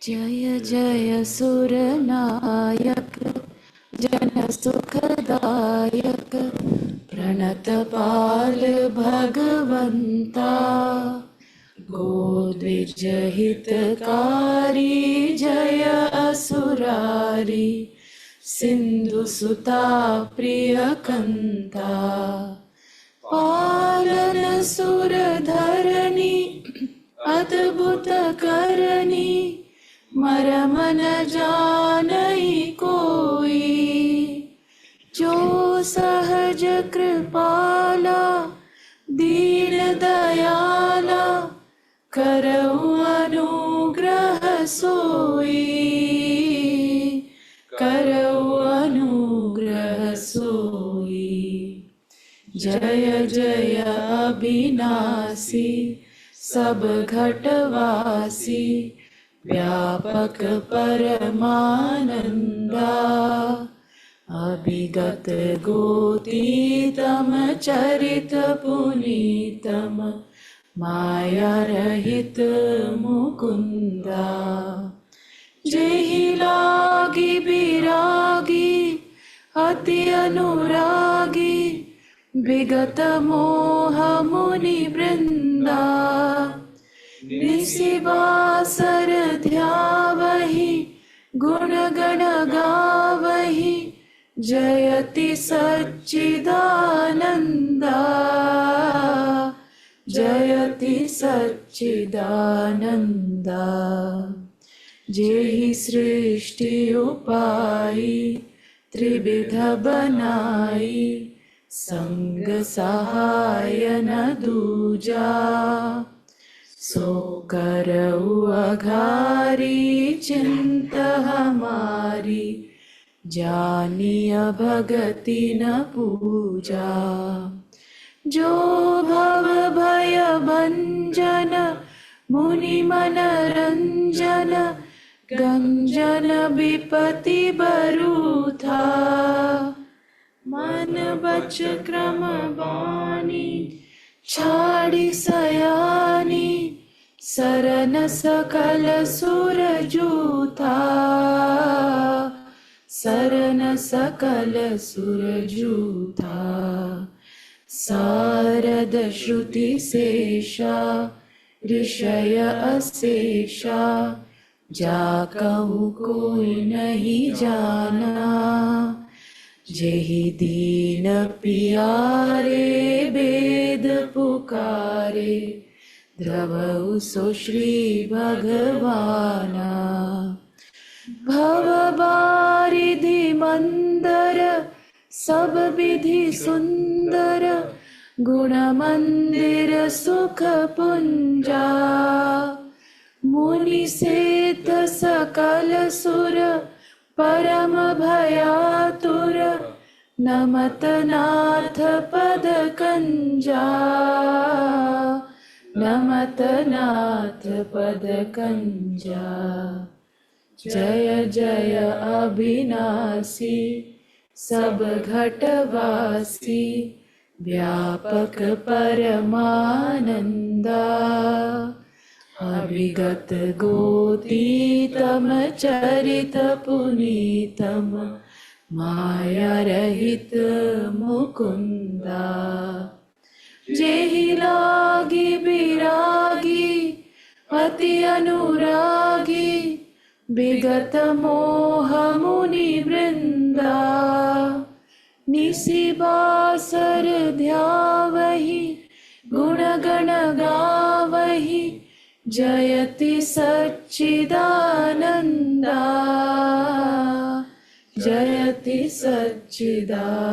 जय जय सुरनायक जन सुखदायक प्रणत पाल भगवंता गोद्विज हितकारी जय असुरारी सिंधु सुता प्रियकंता पालन सुर धरणी अद्भुत करणी मरम न जानई कोई जो सहज कृपाला दीन दयाला करऊ अनुग्रह सोई करऊ अनुग्रह सोई जय जय अविनाशी सब घटवासी व्यापक परमानंदा अभिगत गोतीतम चरित पुनीतम माया रहित मुकुंदा जेहि लागी बिरागी अति अनुरागी विगत मोह मुनि वृंदा निशिवासर ध्यावहि गुण गण गावहि जयति सच्चिदानंदा जयति सच्चिदानंदा जेहि सृष्टि उपाई त्रिविध बनाई संग सहाय न दूजा सो करऊ अघारी चिंत हमारी जानिय भगति न पूजा जो भव भय भंजन मुनि मन रंजन गंजन विपति बरूथा मन बच क्रम बानी छाड़ी सयानी सरन सकल सुर जूथा सरन सकल सुर जूथा सारद श्रुति शेषा ऋषय अशेषा जाकहु कोई नहीं जाना जेहि दीन पियारे वेद पुकारे द्रवहु सो श्री भगवाना भव बारिधि मंदर सब विधि सुंदर गुण मंदिर सुख पुंजा मुनि सेत सकल सुर परम भयातुर नमत नाथ पद कंजा नमत नाथ पद कंजा जय जय अविनाशी सब घटवासी व्यापक परमानंदा अभिगत गोतीतम चरित पुनीतम माया रहित मुकुंदा जेहि लागी बिरागी अति अनुरागी विगत मोह मुनि वृंदा निशिवासर ध्यावहि गुण गण गावहि जयति सच्चिदानंदा जयति Sachchidananda.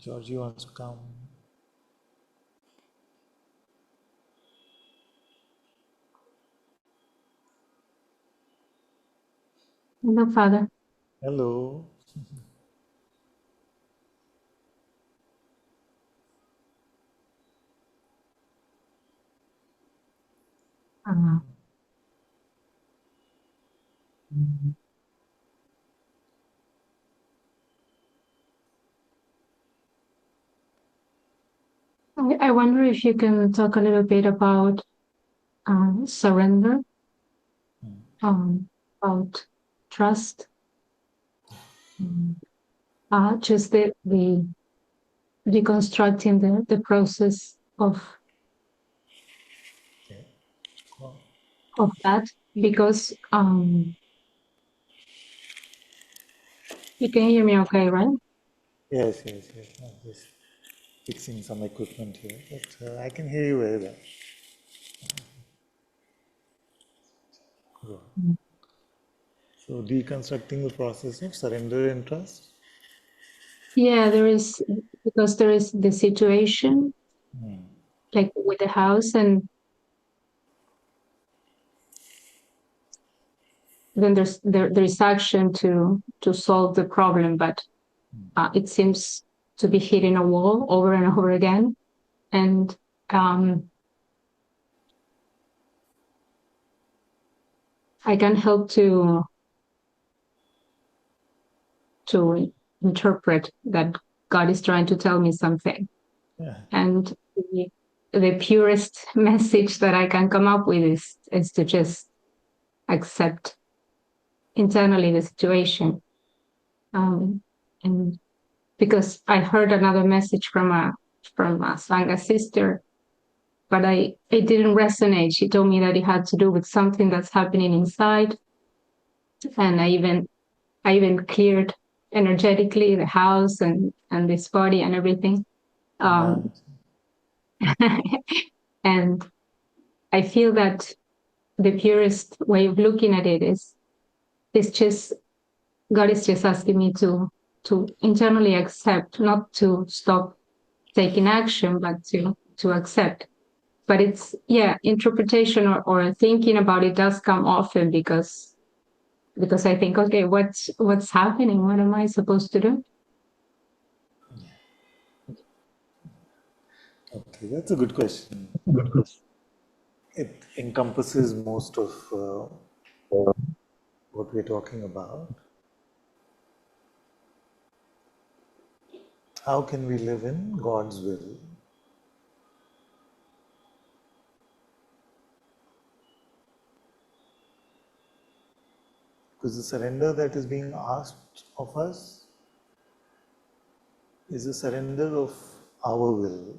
Georgie wants to come. Hello, Father. Hello. Uh, I wonder if you can talk a little bit about surrender, about trust, um, just the deconstructing the process Okay. Cool. of that, because you can hear me okay, right? Yes, yes, yes. I'm just fixing some equipment here, but I can hear you very well. Good. Mm. So, deconstructing the process of surrender and trust. Yeah, there is, because there is the situation, Hmm. like with the house, and then there is action to solve the problem, but it seems to be hitting a wall over and over again. And I can't help to interpret that God is trying to tell me something. Yeah. And the purest message that I can come up with is to just accept internally the situation. And because I heard another message from a Sangha sister, but it didn't resonate. She told me that it had to do with something that's happening inside, and I even cleared energetically the house and this body and everything. Nice. And I feel that the purest way of looking at it is just God is just asking me to internally accept, not to stop taking action, but to accept. But it's interpretation or thinking about it does come often because I think, okay, what's happening? What am I supposed to do? Okay, that's a good question. It encompasses most of what we're talking about. How can we live in God's will? Because the surrender that is being asked of us is a surrender of our will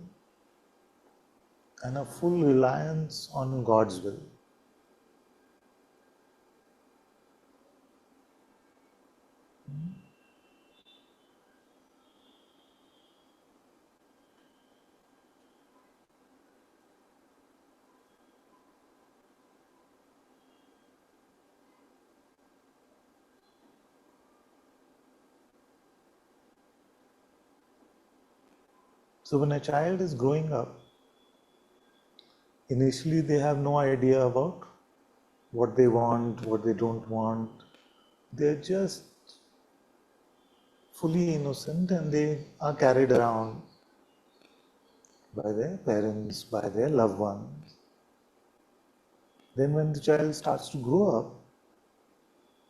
and a full reliance on God's will. So when a child is growing up, initially they have no idea about what they want, what they don't want. They're just fully innocent and they are carried around by their parents, by their loved ones. Then when the child starts to grow up,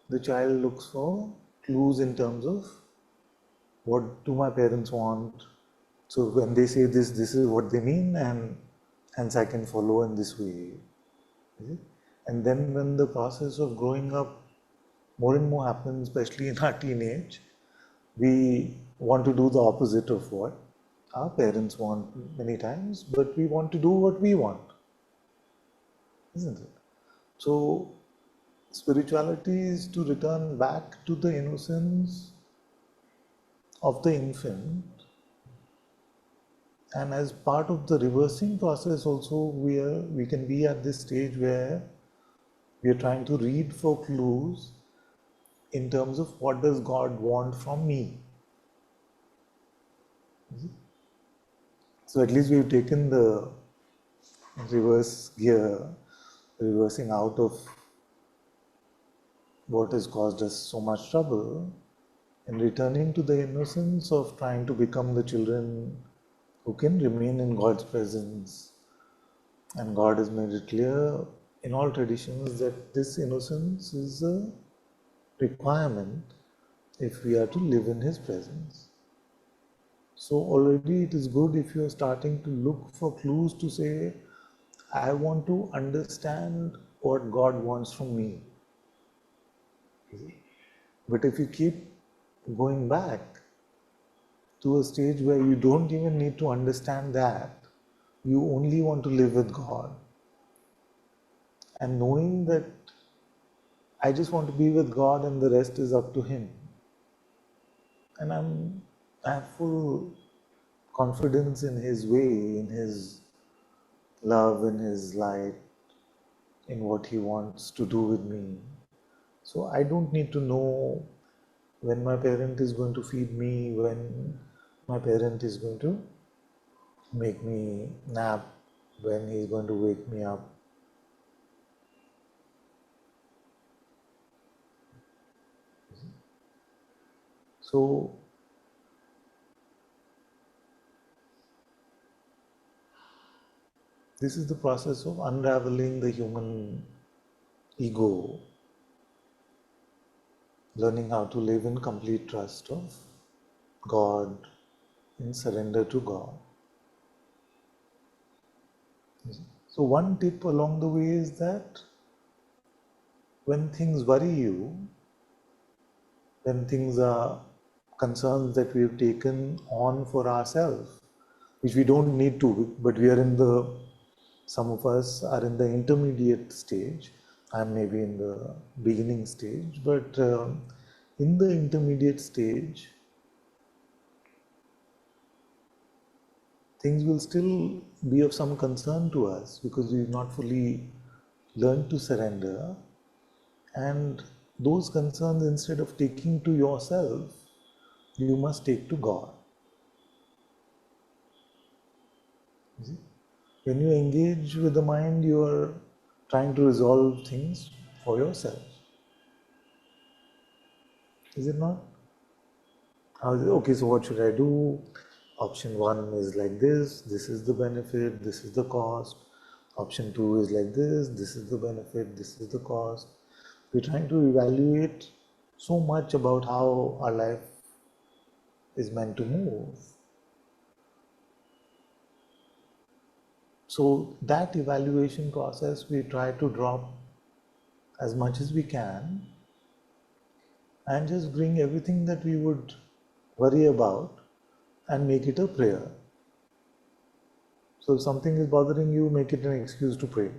the child looks for clues in terms of what do my parents want. So when they say this, this is what they mean, and hence I can follow in this way. And then when the process of growing up more and more happens, especially in our teenage, we want to do the opposite of what our parents want many times, but we want to do what we want, isn't it? So spirituality is to return back to the innocence of the infant, and as part of the reversing process also we can be at this stage where we are trying to read for clues in terms of what does God want from me. So at least we've taken the reverse gear, reversing out of what has caused us so much trouble, and returning to the innocence of trying to become the children who can remain in God's presence. And God has made it clear in all traditions that this innocence is a requirement if we are to live in His presence. So already it is good if you are starting to look for clues to say, I want to understand what God wants from me. But if you keep going back to a stage where you don't even need to understand that, you only want to live with God, and knowing that I just want to be with God and the rest is up to Him. And I have full confidence in His way, in His love, in His light, in what He wants to do with me. So I don't need to know when my parent is going to feed me, when my parent is going to make me nap, when he's going to wake me up. So this is the process of unraveling the human ego, learning how to live in complete trust of God, in surrender to God. So one tip along the way is that when things worry you, when things are concerns that we have taken on for ourselves, which we don't need to, but we are in the, some of us are in the intermediate stage. I'm maybe in the beginning stage, but in the intermediate stage, things will still be of some concern to us because we've not fully learned to surrender. And those concerns, instead of taking to yourself, you must take to God. You see? When you engage with the mind, you are trying to resolve things for yourself. Is it not? Okay, so what should I do? Option 1 is like this is the benefit, this is the cost. Option 2 is like this is the benefit, this is the cost. We're trying to evaluate so much about how our life is meant to move. So that evaluation process we try to drop as much as we can and just bring everything that we would worry about and make it a prayer. So if something is bothering you, make it an excuse to pray.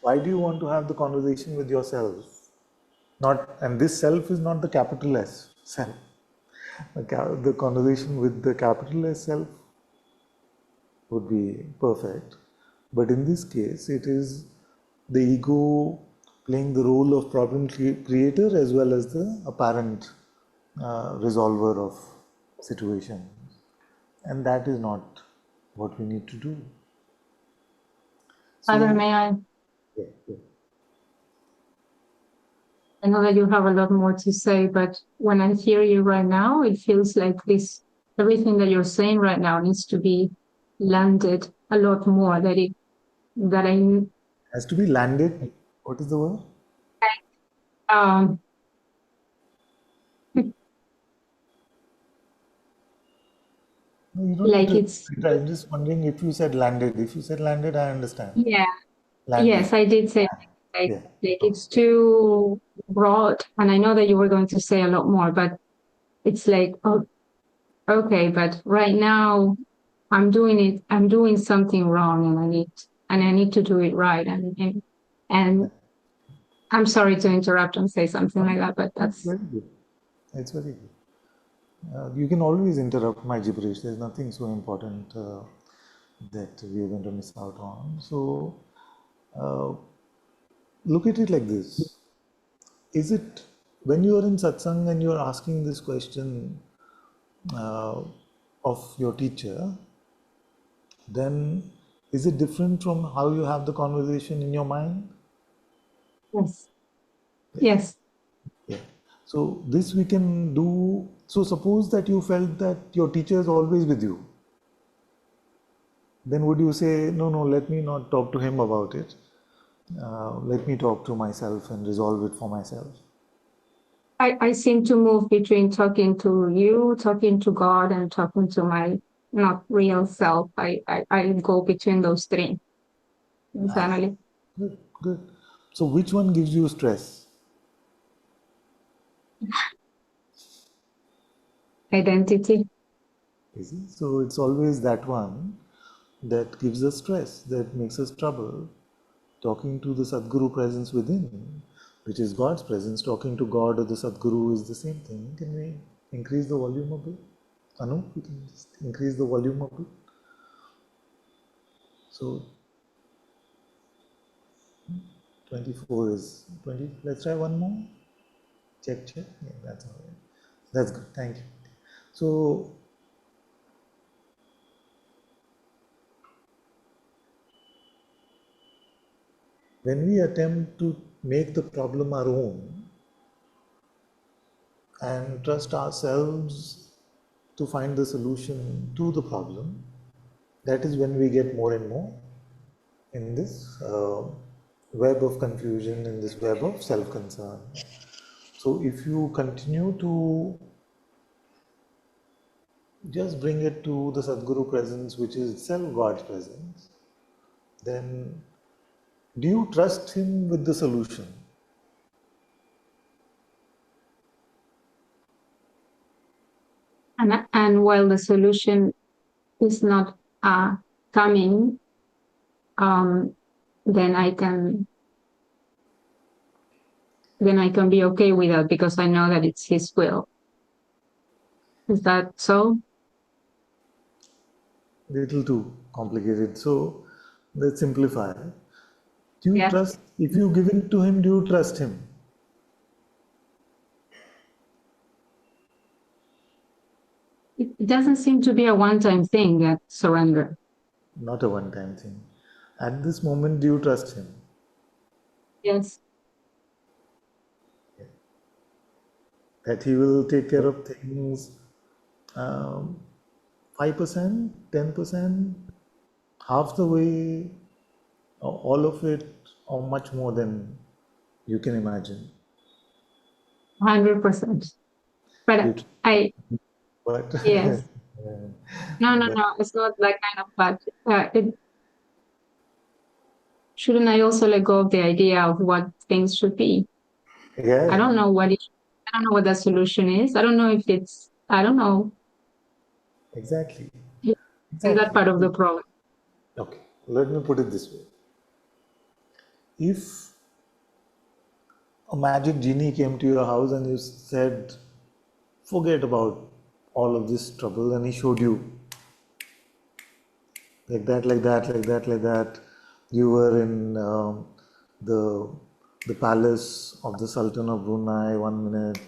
Why do you want to have the conversation with yourself? Not, and this self is not the capital S self. The conversation with the capital S self would be perfect. But in this case, it is the ego playing the role of problem creator as well as the apparent resolver of situations. And that is not what we need to do. Father, may I? Yeah, yeah. I know that you have a lot more to say, but when I hear you right now, it feels like this, everything that you're saying right now needs to be landed a lot more. That I Has to be landed. What is the word? um No, you don't need like to. it's I'm just wondering if you said landed. If you said landed, I understand. yeah. Landed. Yes, I did say Yeah. like Okay. it's too broad, and I know that you were going to say a lot more, but it's like, oh, okay, but right now I'm doing it. I'm doing something wrong, and I need to do it right. And I'm sorry to interrupt and say something like that, but It's that's very good. It's very good. You can always interrupt my gibberish. There's nothing so important that we are going to miss out on. So uh, look at it like this. Is it when you are in satsang and you are asking this question uh, of your teacher, then is it different from how you have the conversation in your mind? Yes. Yes. Yeah. So this we can do. So suppose that you felt that your teacher is always with you. Then would you say, no, no, let me not talk to him about it. Let me talk to myself and resolve it for myself. I seem to move between talking to you, talking to God, and talking to my not real self. I go between those three internally. Good, good. So which one gives you stress? Identity. You see? So it's always that one that gives us stress, that makes us trouble. Talking to the Sadguru presence within, which is God's presence, talking to God or the Sadguru is the same thing. Can we increase the volume a bit? Anu, we can just increase the volume a bit. So 24 is 20. Let's try one more. Check, check. Yeah, that's all right. That's good. Thank you. So when we attempt to make the problem our own and trust ourselves to find the solution to the problem, that is when we get more and more in this web of confusion, in this web of self-concern. So if you continue to just bring it to the Sadguru presence, which is itself God's presence, then do you trust him with the solution? And while the solution is not coming, then I can be okay with that because I know that it's His will. Is that so? Little too complicated. So let's simplify. Do you Yeah. trust, if you give it to him, do you trust him? It doesn't seem to be a one-time thing, that surrender. Not a one-time thing. At this moment, do you trust him? Yes. That he will take care of things 5%, 10%, half the way, or all of it, or much more than you can imagine. 100%. You, But but, yes. No, but it's not that kind of bad. Shouldn't I also let go of the idea of what things should be? I yeah, don't know what I don't know what the solution is. I don't know if I don't know. exactly, And that exactly. part of the problem. Okay, let me put it this way. If a magic genie came to your house and you said, forget about all of this trouble, and he showed you like that, like that, like that, like that. You were in the the palace of the Sultan of Brunei 1 minute.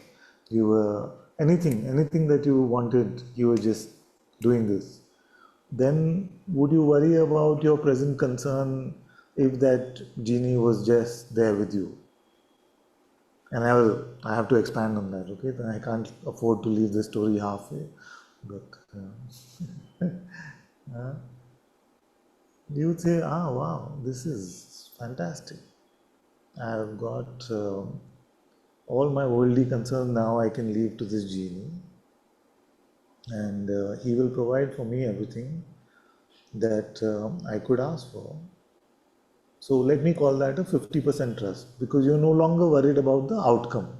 You were anything that you wanted. You were just doing this. Then would you worry about your present concern if that genie was just there with you? And I have to expand on that. Okay, then I can't afford to leave the story halfway, but. You would say, wow, this is fantastic. I've got all my worldly concerns now I can leave to this genie, and he will provide for me everything that I could ask for. So let me call that a 50% trust because you're no longer worried about the outcome.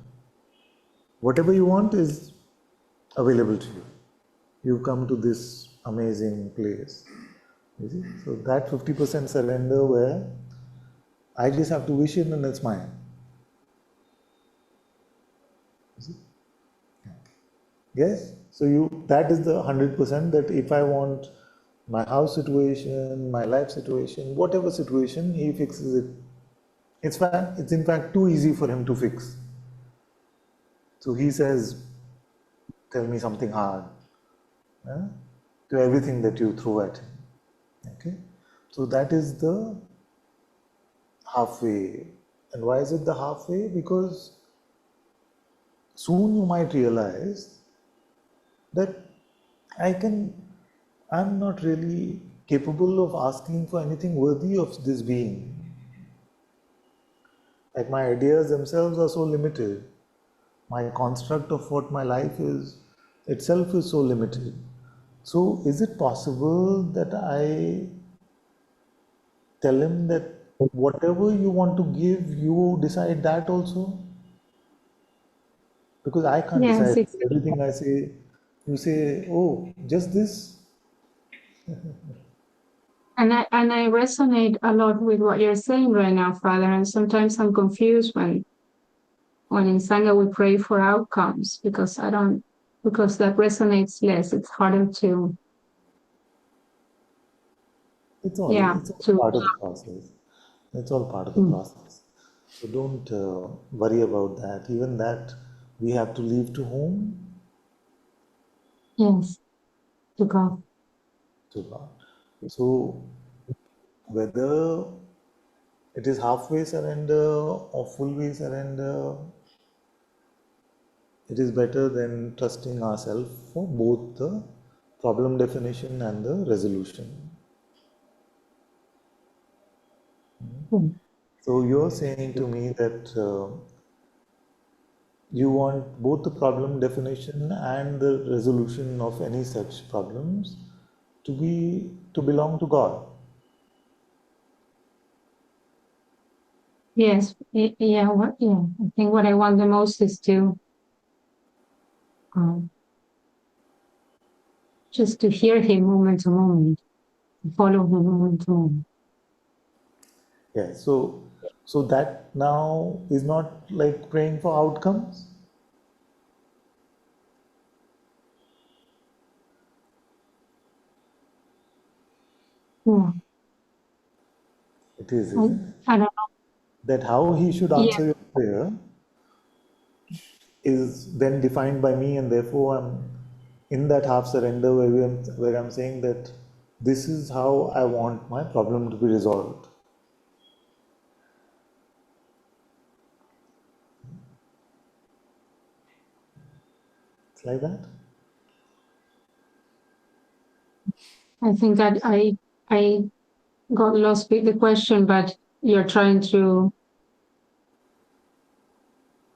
Whatever you want is available to you. You come to this amazing place. You see? So that 50% surrender where I just have to wish it and it's mine. Yes, so that is the 100% that if I want my house situation, my life situation, whatever situation, he fixes it. It's in fact too easy for him to fix. So he says, tell me something hard, to everything that you throw at him. Okay, so that is the halfway And why is it the halfway? Because soon you might realize that I'm not really capable of asking for anything worthy of this being. Like my ideas themselves are so limited. My construct of what my life is itself is so limited. So is it possible that I tell him that whatever you want to give, you decide that also? Because I can't Yes, decide it's, everything I say. You say, oh, just this. and I resonate a lot with what you're saying right now, Father. And sometimes I'm confused when in Sangha we pray for outcomes because because that resonates less. It's harder to, yeah, It's all to, part of the process. It's all part of the mm, process. So don't worry about that. Even that we have to leave to whom? yes, to go. To God. So whether it is halfway surrender or full way surrender, it is better than trusting ourselves for both the problem definition and the resolution. Mm. So you're saying to me that you want both the problem definition and the resolution of any such problems to belong to God. Yes, yeah, yeah. I think what I want the most is to um, just to hear him moment to moment, to follow him moment to moment. Yeah. So that now is not like praying for outcomes. Yeah, It is, I, isn't it? I don't know. That how he should Yeah, answer your prayer is then defined by me, and therefore I'm in that half surrender where I'm saying that this is how I want my problem to be resolved. It's like that. I think that I got lost with the question, but you're trying to,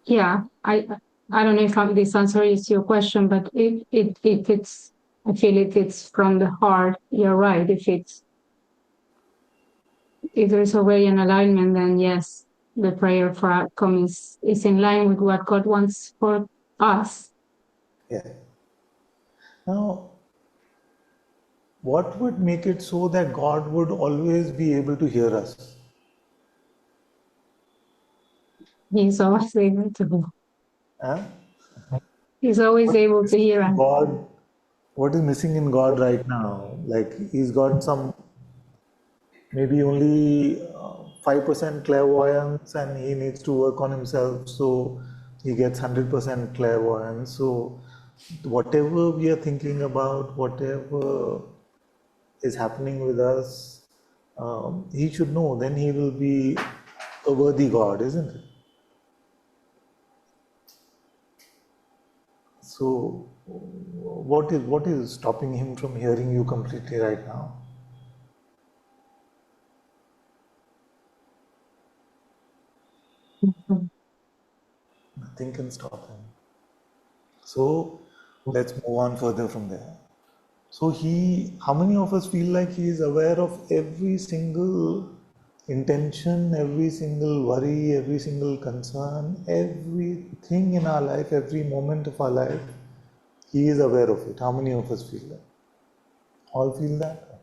yeah, I don't know if this answer is your question, but if it's, I feel if it's from the heart, you're right. If there's already an alignment, then yes, the prayer for outcome is in line with what God wants for us. Yeah. Now, what would make it so that God would always be able to hear us? He's always able to. Huh? He's always What able is to missing hear in us. God? What is missing in God right now? Like he's got some maybe only 5% clairvoyance, and he needs to work on himself, so he gets 100% clairvoyance. So whatever we are thinking about, whatever is happening with us, he should know, then he will be a worthy God, isn't it? So what is stopping him from hearing you completely right now? Mhm. Nothing can stop him. So let's move on further from there. So how many of us feel like he is aware of every single intention, every single worry, every single concern, everything in our life, every moment of our life, he is aware of it. How many of us feel that? All feel that?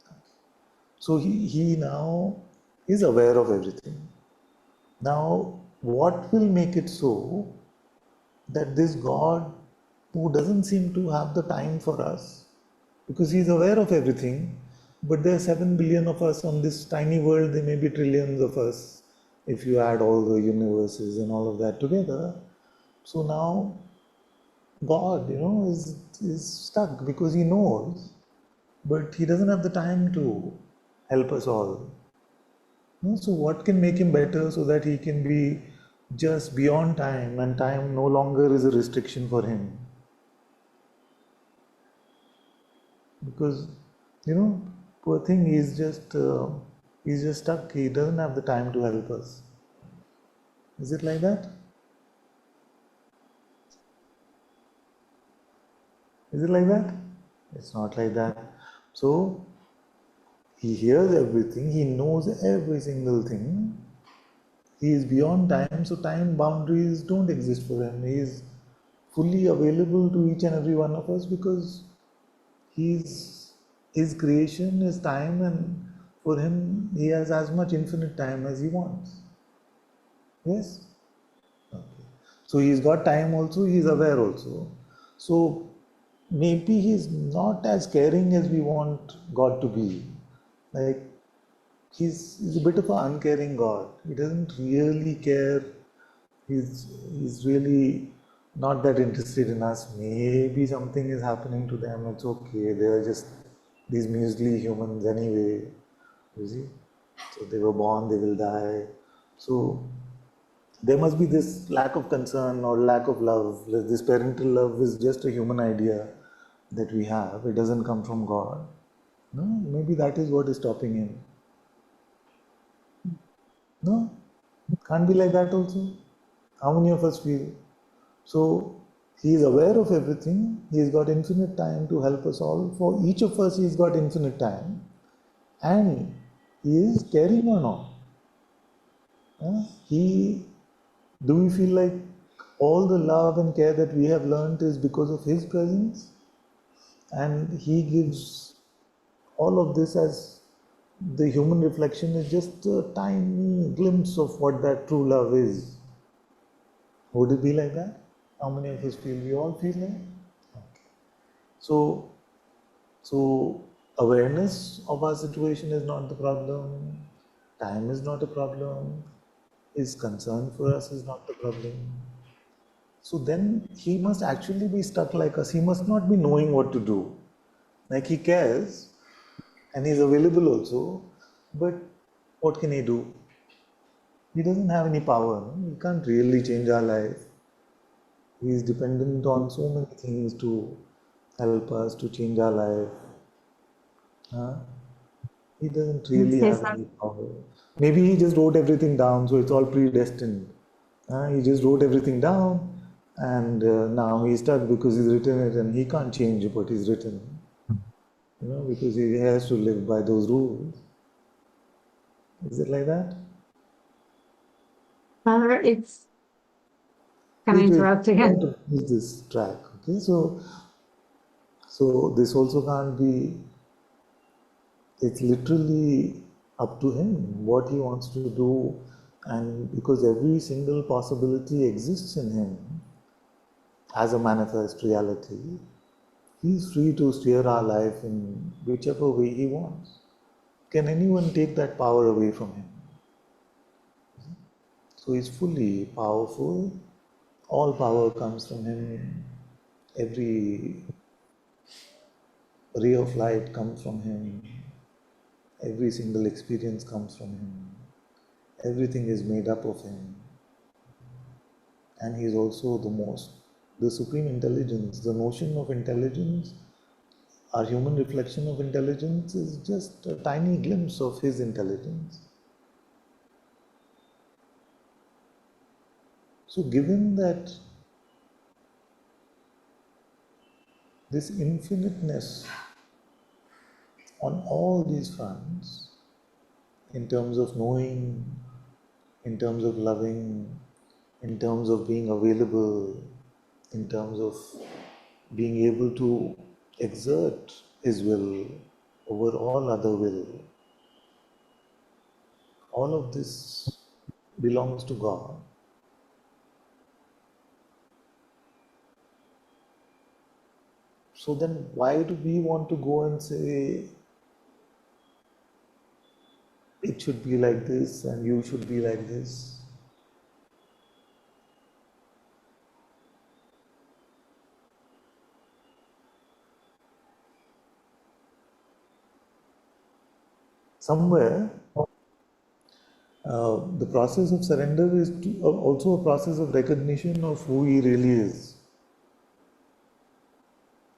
Okay. So he now is aware of everything. Now, what will make it so that this God, who doesn't seem to have the time for us, because he's aware of everything, but there are 7 billion of us on this tiny world, there may be trillions of us if you add all the universes and all of that together. So now God, is stuck because he knows, but he doesn't have the time to help us all. No? So what can make him better so that he can be just beyond time and time no longer is a restriction for him? Because, poor thing, he's just stuck. He doesn't have the time to help us. Is it like that? Is it like that? It's not like that. So he hears everything, he knows every single thing. He is beyond time, so time boundaries don't exist for him. He is fully available to each and every one of us because he's his creation is time, and for him he has as much infinite time as he wants. Yes? Okay. So he's got time also, he's aware also. So maybe he's not as caring as we want God to be. Like he's a bit of an uncaring God. He doesn't really care. He's really not that interested in us. Maybe something is happening to them. It's okay. They are just these measly humans anyway. You see? So they were born, they will die. So there must be this lack of concern or lack of love. This parental love is just a human idea that we have. It doesn't come from God. No, maybe that is what is stopping him. No, can't be like that also. How many of us feel? So he is aware of everything. He has got infinite time to help us all. For each of us, he has got infinite time, and he is caring or not. He, do we feel like all the love and care that we have learned is because of his presence? And he gives all of this as the human reflection is just a tiny glimpse of what that true love is. Would it be like that? How many of us feel? We all feel like? Okay. So, awareness of our situation is not the problem. Time is not a problem. His concern for us is not the problem. So then he must actually be stuck like us. He must not be knowing what to do. Like he cares and he's available also, but what can he do? He doesn't have any power. No? He can't really change our life. He is dependent on so many things to help us to change our life. Huh? He doesn't really Yes, have any power. Maybe he just wrote everything down, so it's all predestined. He just wrote everything down, and now he's stuck because he's written it, and he can't change what he's written. Because he has to live by those rules. Is it like that? it's can I Wait, wait. interrupt I want again? to finish this track. Okay, so this also can't be. It's literally up to him what he wants to do, and because every single possibility exists in him as a manifest reality, he's free to steer our life in whichever way he wants. Can anyone take that power away from him? So he's fully powerful. All power comes from him. Every ray of light comes from him. Every single experience comes from him. Everything is made up of him. And he is also the supreme intelligence. The notion of intelligence, our human reflection of intelligence, is just a tiny glimpse of his intelligence. So, given that this infiniteness on all these fronts, in terms of knowing, in terms of loving, in terms of being available, in terms of being able to exert his will over all other will, all of this belongs to God. So then why do we want to go and say it should be like this and you should be like this? Somewhere The process of surrender is also a process of recognition of who he really is.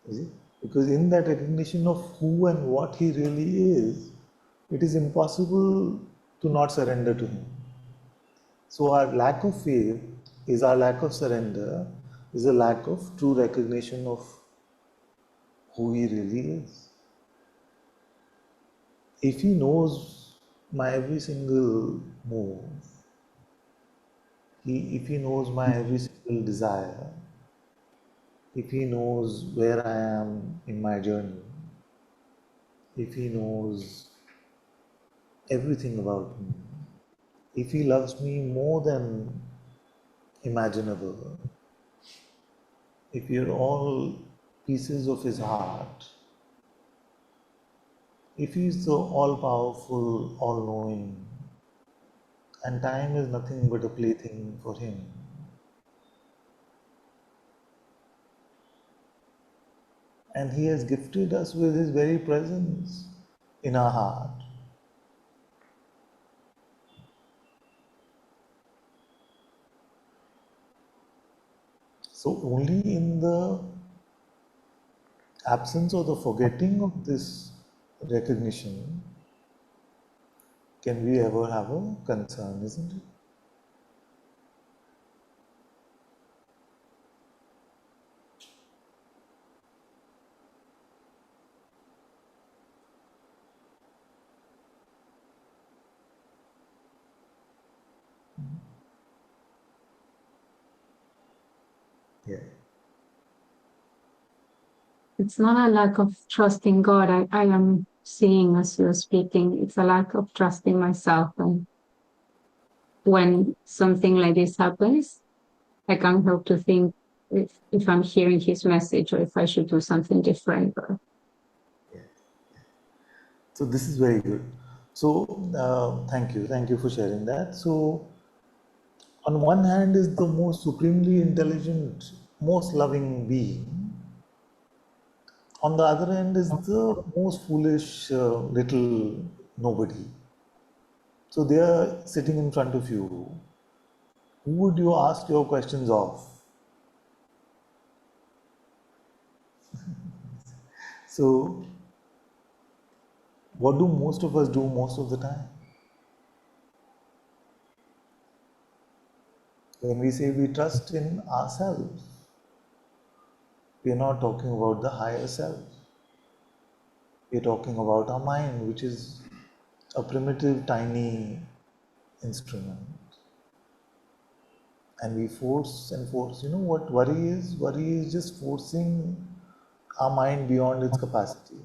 You see? Because in that recognition of who and what he really is, it is impossible to not surrender to him. So our lack of faith is our lack of surrender, is a lack of true recognition of who he really is. If he knows my every single move, if he knows my every single desire, if he knows where I am in my journey, if he knows everything about me, if he loves me more than imaginable, if you're all pieces of his heart, if he's the all-powerful, all-knowing, and time is nothing but a plaything for him, and he has gifted us with his very presence in our heart. So only in the absence or the forgetting of this recognition can we ever have a concern, isn't it? Yeah. It's not a lack of trusting God. I am seeing as you're speaking, it's a lack of trusting myself. And when something like this happens, I can't help to think if I'm hearing his message or if I should do something different. So this is very good. So thank you for sharing that. So on one hand is the most supremely intelligent, most loving being. On the other end is the most foolish little nobody. So they are sitting in front of you. Who would you ask your questions of? So what do most of us do most of the time? When we say we trust in ourselves, we are not talking about the higher self. We are talking about our mind, which is a primitive, tiny instrument. And we force and force. You know what worry is? Worry is just forcing our mind beyond its capacity.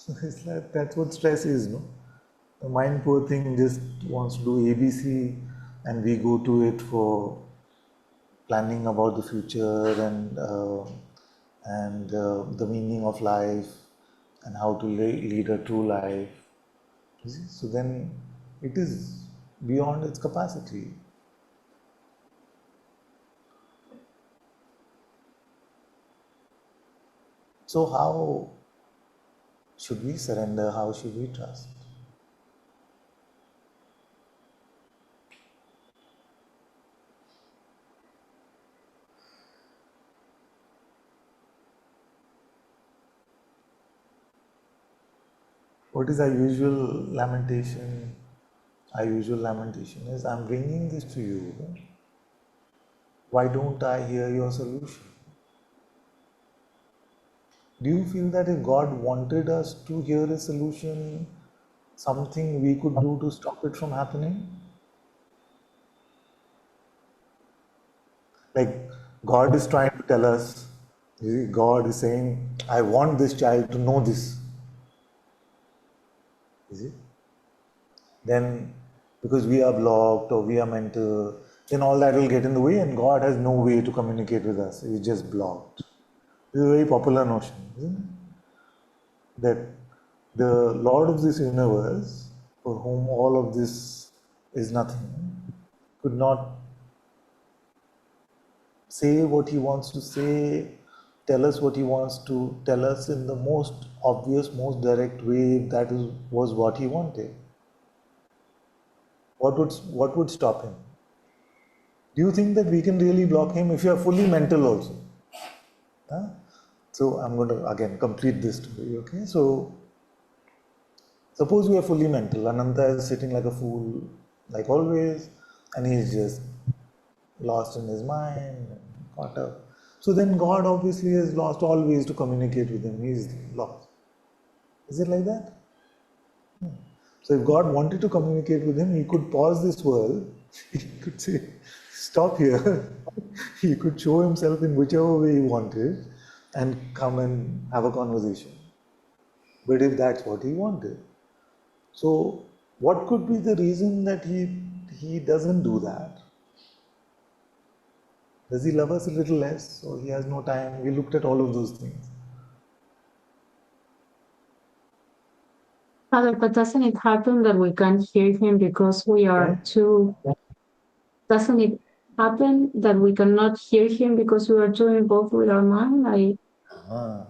It's like that's what stress is, no? The mind, poor thing, just wants to do ABC, and we go to it for planning about the future and the meaning of life and how to lead a true life. You see? So then it is beyond its capacity. So how should we surrender? How should we trust? What is our usual lamentation? Our usual lamentation is, I'm bringing this to you. Why don't I hear your solution? Do you feel that if God wanted us to hear a solution, something we could do to stop it from happening? Like God is trying to tell us, God is saying, I want this child to know this. Is it? Then because we are blocked or we are mental, then all that will get in the way and God has no way to communicate with us. He's just blocked. This is a very popular notion, isn't it? That the Lord of this universe, for whom all of this is nothing, could not say what he wants to say, tell us what he wants to tell us in the most obvious, most direct way, if that was what he wanted? What would stop him? Do you think that we can really block him if you are fully mental also? Huh? So I'm going to again complete this story, okay? So suppose we are fully mental. Ananta is sitting like a fool, like always, and he's just lost in his mind, caught up. So then God obviously has lost all ways to communicate with him. He's lost. Is it like that? So if God wanted to communicate with him, he could pause this world. He could say, stop here. He could show himself in whichever way he wanted and come and have a conversation. But if that's what he wanted. So what could be the reason that he doesn't do that? Does he love us a little less, or he has no time? We looked at all of those things. Father, but doesn't it happen that we can't hear him because we are too... Doesn't it happen that we cannot hear him because we are too involved with our mind? I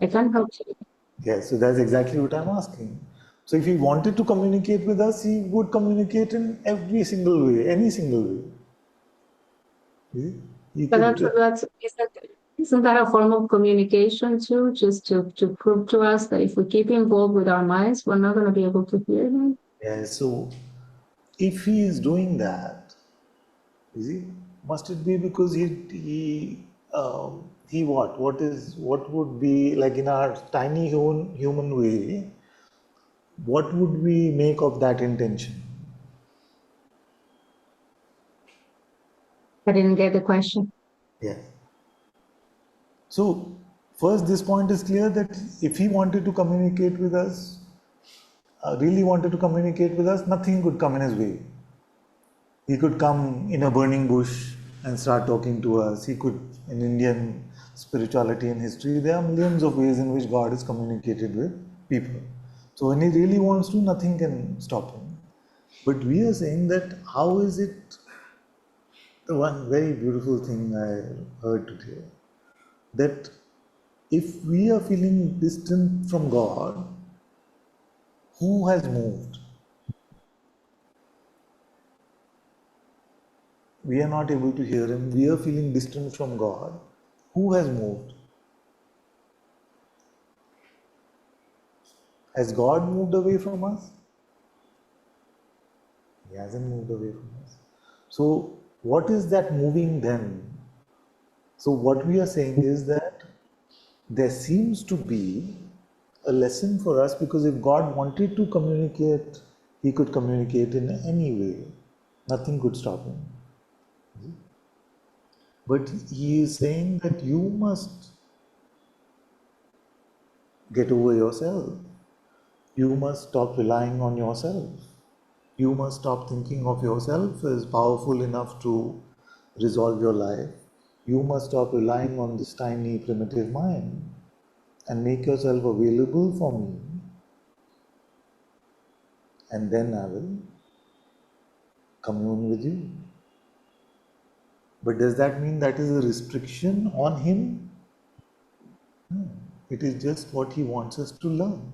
can't help you. Yes, so that's exactly what I'm asking. So if he wanted to communicate with us, he would communicate in every single way, any single way. He But could, isn't that a form of communication too? Just to prove to us that if we keep involved with our minds, we're not going to be able to hear him? yeah, so if he is doing that, you see, must it be because he what would be like in our tiny human way, what would we make of that intention? I didn't get the question. Yeah. So first, this point is clear that if he wanted to communicate with us, really wanted to communicate with us, nothing could come in his way. He could come in a burning bush and start talking to us. He could, in Indian spirituality and history, there are millions of ways in which God is communicated with people. So when he really wants to, nothing can stop him. But we are saying that how is it, the one very beautiful thing I heard today, that if we are feeling distant from God, who has moved? We are not able to hear him. We are feeling distant from God. Who has moved? Has God moved away from us? He hasn't moved away from us. So, what is that moving then? So, what we are saying is that there seems to be a lesson for us, because if God wanted to communicate, he could communicate in any way. Nothing could stop him. But he is saying that you must get over yourself. You must stop relying on yourself. You must stop thinking of yourself as powerful enough to resolve your life. You must stop relying on this tiny primitive mind and make yourself available for me. And then I will commune with you. But does that mean that is a restriction on him? No. It is just what he wants us to learn.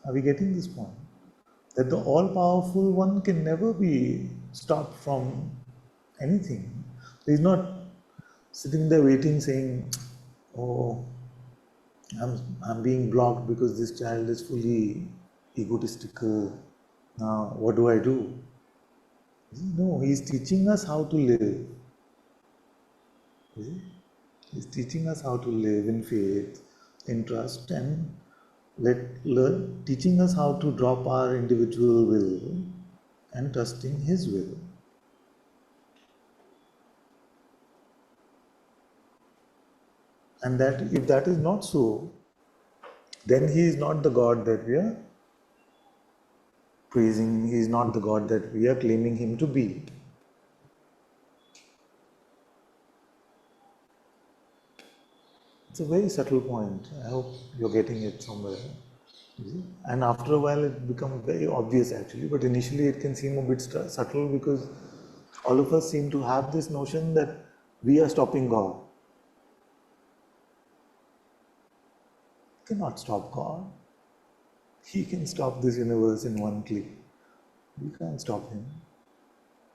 Are we getting this point? That the all-powerful one can never be stopped from anything. He's not sitting there waiting saying, oh, I'm being blocked because this child is fully egotistical. Now, what do I do? No, he's teaching us how to live. He's teaching us how to live in faith, in trust, and teaching us how to drop our individual will and trusting his will. And that if that is not so, then he is not the God that we are praising, he is not the God that we are claiming him to be. It's a very subtle point. I hope you're getting it somewhere. And after a while it becomes very obvious actually, but initially it can seem a bit subtle because all of us seem to have this notion that we are stopping God. Cannot stop God. He can stop this universe in one click. We can't stop him.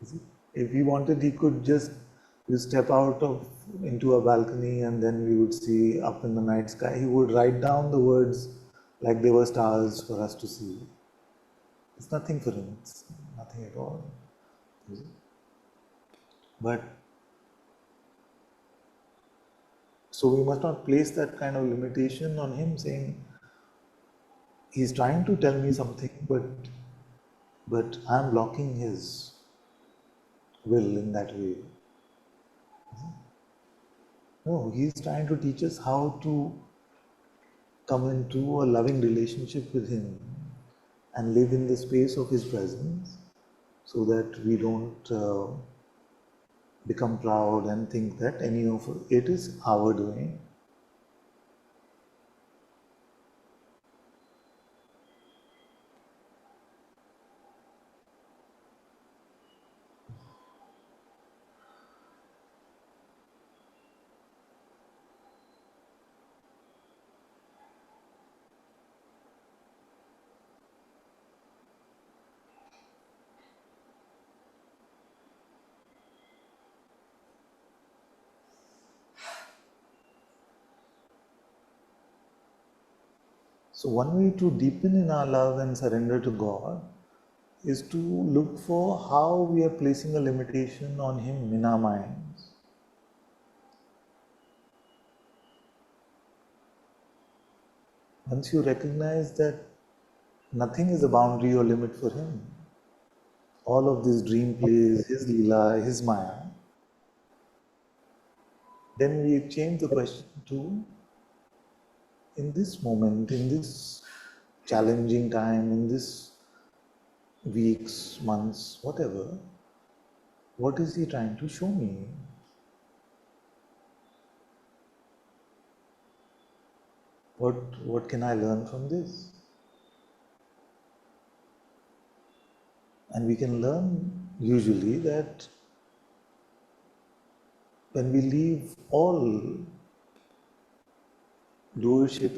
Is it? If he wanted, he could just you step out of into a balcony and then we would see up in the night sky. He would write down the words like they were stars for us to see. It's nothing for him. It's nothing at all. Is it? But so we must not place that kind of limitation on him, saying he's trying to tell me something, but I'm blocking his will in that way. No, he's trying to teach us how to come into a loving relationship with him and live in the space of his presence so that we don't become proud and think that any of it is our doing. So one way to deepen in our love and surrender to God is to look for how we are placing a limitation on him in our minds. Once you recognize that nothing is a boundary or limit for him, all of this dream plays, his lila, his maya, then we change the question to, in this moment, in this challenging time, in this weeks, months, whatever, what is he trying to show me? What can I learn from this? And we can learn usually that when we leave all doership,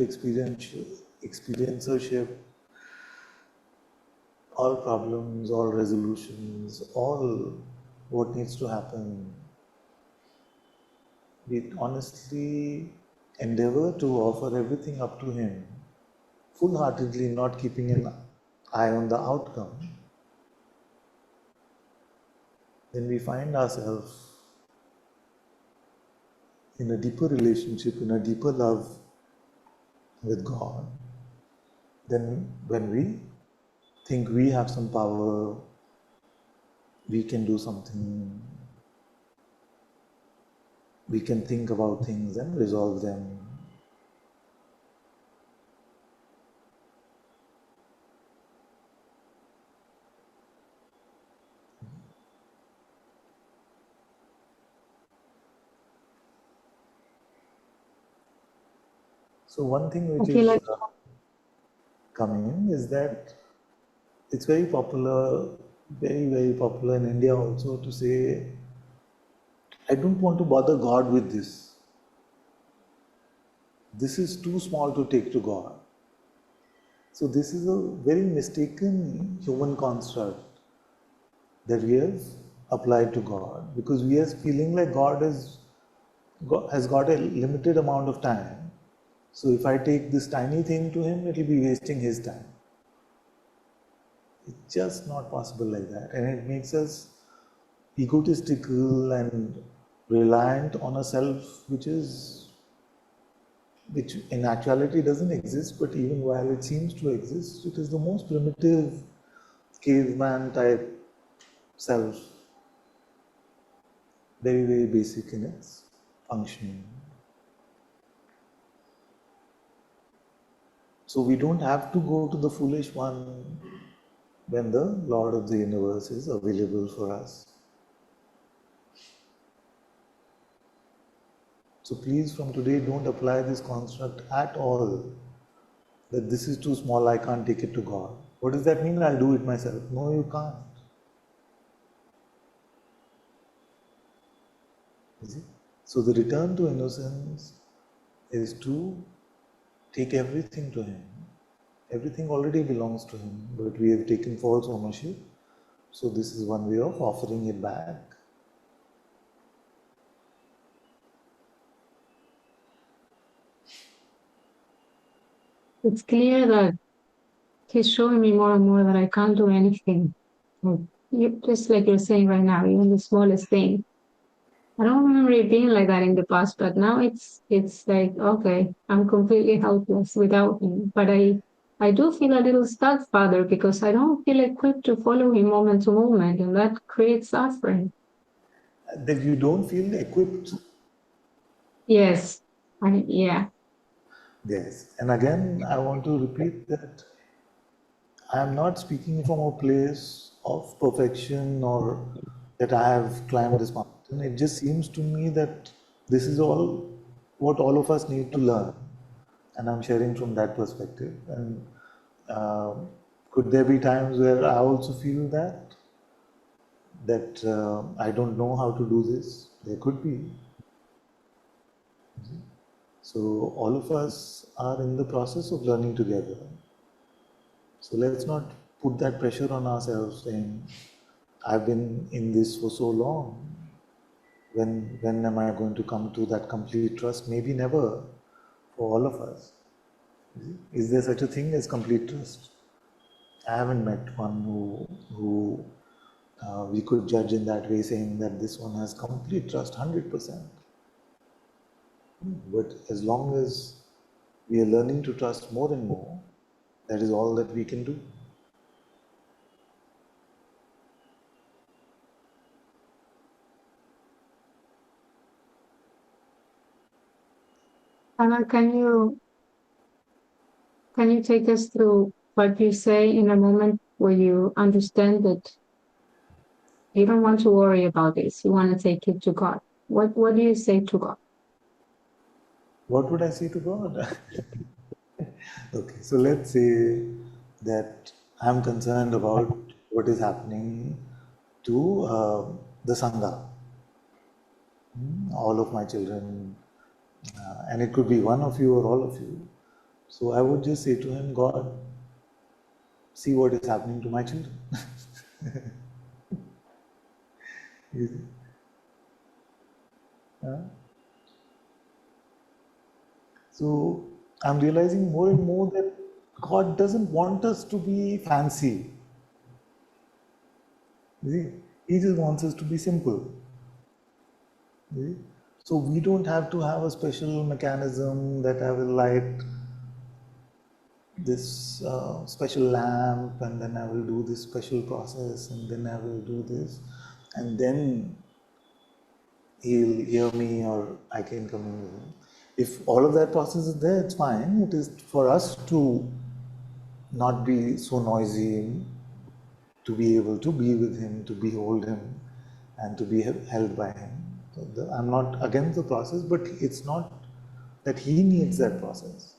experiencership, all problems, all resolutions, all what needs to happen, we honestly endeavor to offer everything up to him, full-heartedly, not keeping an eye on the outcome, then we find ourselves in a deeper relationship, in a deeper love with God. Then when we think we have some power, we can do something, we can think about things and resolve them. So one thing which is coming is that it's very popular, very, very popular in India also to say, I don't want to bother God with this. This is too small to take to God. So this is a very mistaken human construct that we have applied to God, because we are feeling like God has got a limited amount of time. So if I take this tiny thing to him, it will be wasting his time. It's just not possible like that, and it makes us egotistical and reliant on a self which in actuality doesn't exist, but even while it seems to exist, it is the most primitive caveman type self, very, very basic in its functioning. So we don't have to go to the foolish one when the Lord of the universe is available for us. So please, from today, don't apply this construct at all, that this is too small, I can't take it to God. What does that mean? I'll do it myself. No, you can't. Is it? So the return to innocence is to take everything to Him. Everything already belongs to Him, but we have taken false ownership. So this is one way of offering it back. It's clear that He's showing me more and more that I can't do anything. Just like you're saying right now, even the smallest thing. I don't remember it being like that in the past, but now it's like, okay, I'm completely helpless without Him. But I do feel a little stuck, Father, because I don't feel equipped to follow Him moment to moment, and that creates suffering. That you don't feel equipped. Yes, yeah. Yes. And again, I want to repeat that I am not speaking from a place of perfection or that I have climbed this mountain. It just seems to me that this is all what all of us need to learn. And I'm sharing from that perspective. And could there be times where I also feel that I don't know how to do this? There could be. So all of us are in the process of learning together. So let's not put that pressure on ourselves saying, I've been in this for so long. When am I going to come to that complete trust? Maybe never for all of us. Is there such a thing as complete trust? I haven't met one who we could judge in that way, saying that this one has complete trust, 100%. But as long as we are learning to trust more and more, that is all that we can do. Anna, can you take us through what you say in a moment where you understand that you don't want to worry about this, you want to take it to God? What do you say to God? What would I say to God? Okay, so let's say that I'm concerned about what is happening to the Sangha, all of my children, and it could be one of you or all of you. So I would just say to Him, God, see what is happening to my children. You see? So I'm realizing more and more that God doesn't want us to be fancy. You see? He just wants us to be simple. You see? So we don't have to have a special mechanism that I will light this special lamp and then I will do this special process and then I will do this and then he'll hear me or I can communicate with him. If all of that process is there, it's fine. It is for us to not be so noisy, to be able to be with him, to behold him, and to be held by him. So I'm not against the process, but it's not that he needs that process.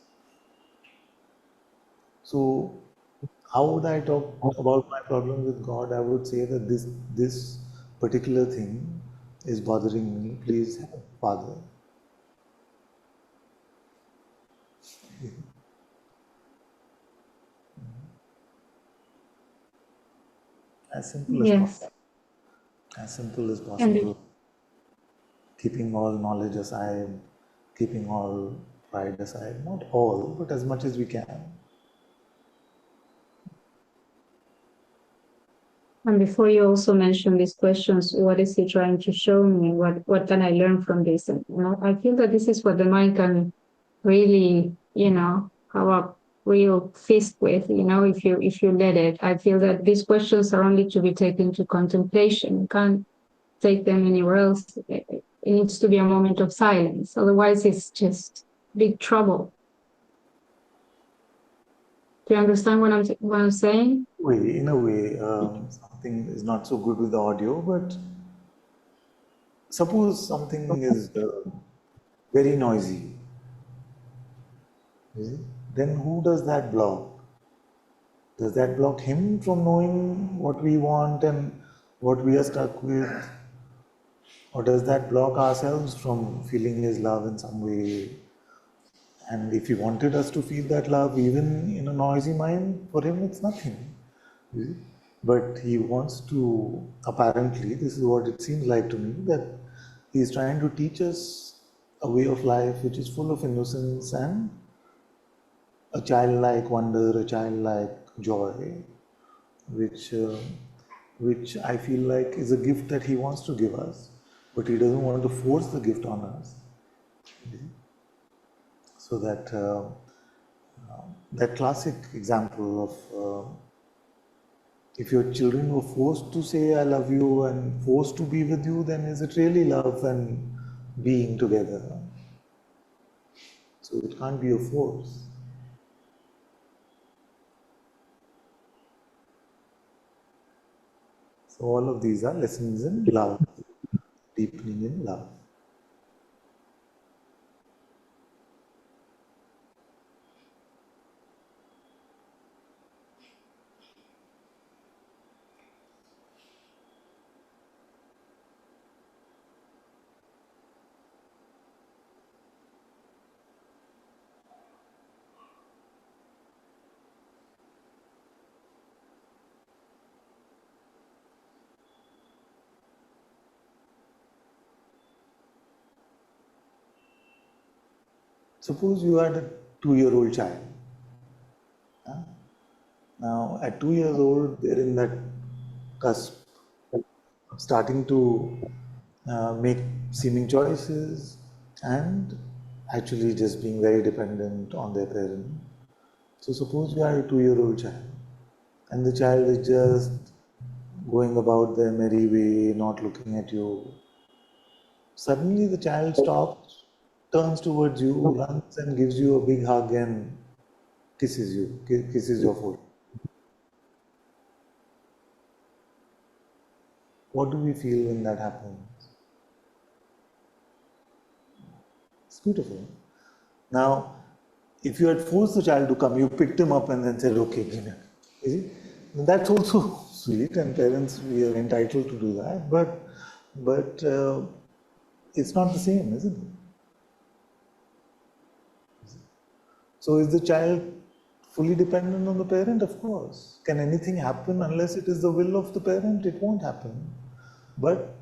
So how would I talk about my problem with God? I would say that this particular thing is bothering me. Please help, Father. As simple as Yes. possible. As simple as And possible. Keeping all knowledge aside, keeping all pride aside. Not all, but as much as we can. And before you also mentioned these questions, what is He trying to show me? What can I learn from this? And I feel that this is what the mind can really, have a real feast with, if you let it. I feel that these questions are only to be taken to contemplation. You can't take them anywhere else. It needs to be a moment of silence. Otherwise, it's just big trouble. Do you understand what I'm saying? In a way, something is not so good with the audio, but suppose something is very noisy, you see, then who does that block? Does that block him from knowing what we want and what we are stuck with? Or does that block ourselves from feeling His love in some way? And if He wanted us to feel that love, even in a noisy mind, for Him it's nothing. You see? But He wants to, apparently, this is what it seems like to me, that He's trying to teach us a way of life which is full of innocence and a childlike wonder, a childlike joy, which which I feel like is a gift that He wants to give us, but He doesn't want to force the gift on us. So that classic example of if your children were forced to say I love you and forced to be with you, then is it really love and being together? So it can't be a force. So all of these are lessons in love, deepening in love. Suppose you had a 2-year-old child. Huh? Now, at 2 years old, they're in that cusp of starting to make seeming choices and actually just being very dependent on their parent. So, suppose you are a 2-year-old child and the child is just going about their merry way, not looking at you. Suddenly, the child stops, turns towards you, runs and gives you a big hug and kisses you, kisses your forehead. What do we feel when that happens? It's beautiful. Now, if you had forced the child to come, you picked him up and then said, okay, give him. You see? That's also sweet, and parents, we are entitled to do that, but it's not the same, isn't it? So is the child fully dependent on the parent? Of course. Can anything happen unless it is the will of the parent? It won't happen. But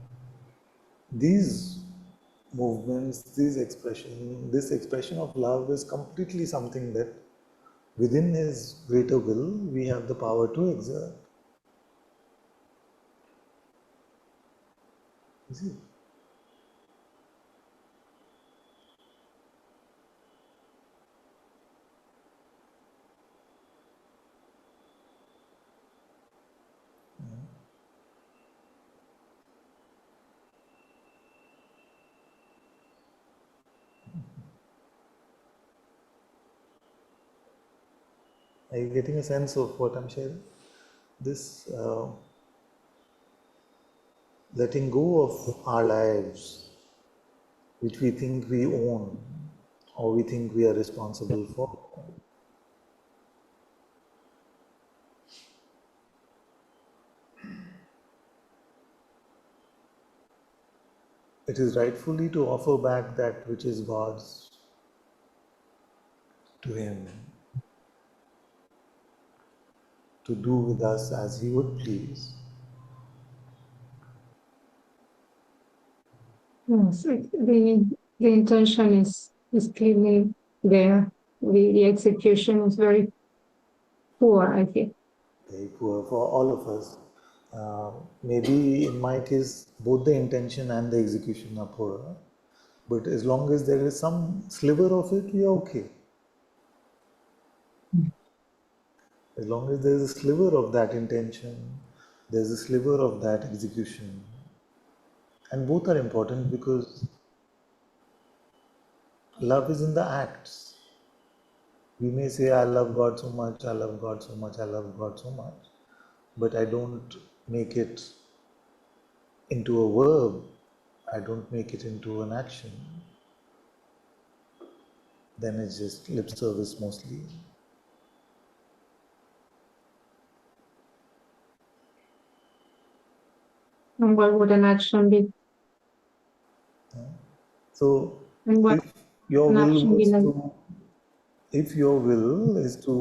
these movements, this expression of love is completely something that within His greater will we have the power to exert. You see? Are you getting a sense of what I'm sharing? This letting go of our lives, which we think we own or we think we are responsible for. It is rightfully to offer back that which is God's to Him, to do with us as He would please. Yes, the intention is clearly there. The execution is very poor, I think. Very poor for all of us. Maybe in my case, both the intention and the execution are poor. But as long as there is some sliver of it, we are okay. As long as there is a sliver of that intention, there's a sliver of that execution. And both are important because love is in the acts. We may say, I love God so much, I love God so much, I love God so much, but I don't make it into a verb, I don't make it into an action. Then it's just lip service mostly. And what would an action be? So And what if your an will action was will to, if your will is to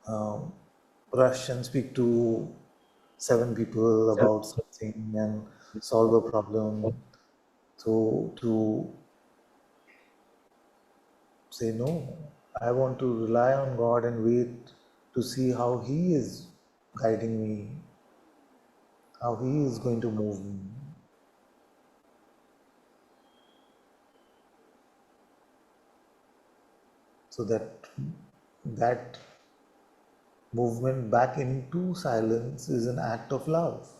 um, rush and speak to 7 people about something and solve a problem, so to say no, I want to rely on God and wait to see how He is guiding me, how He is going to move me. So that movement back into silence is an act of love,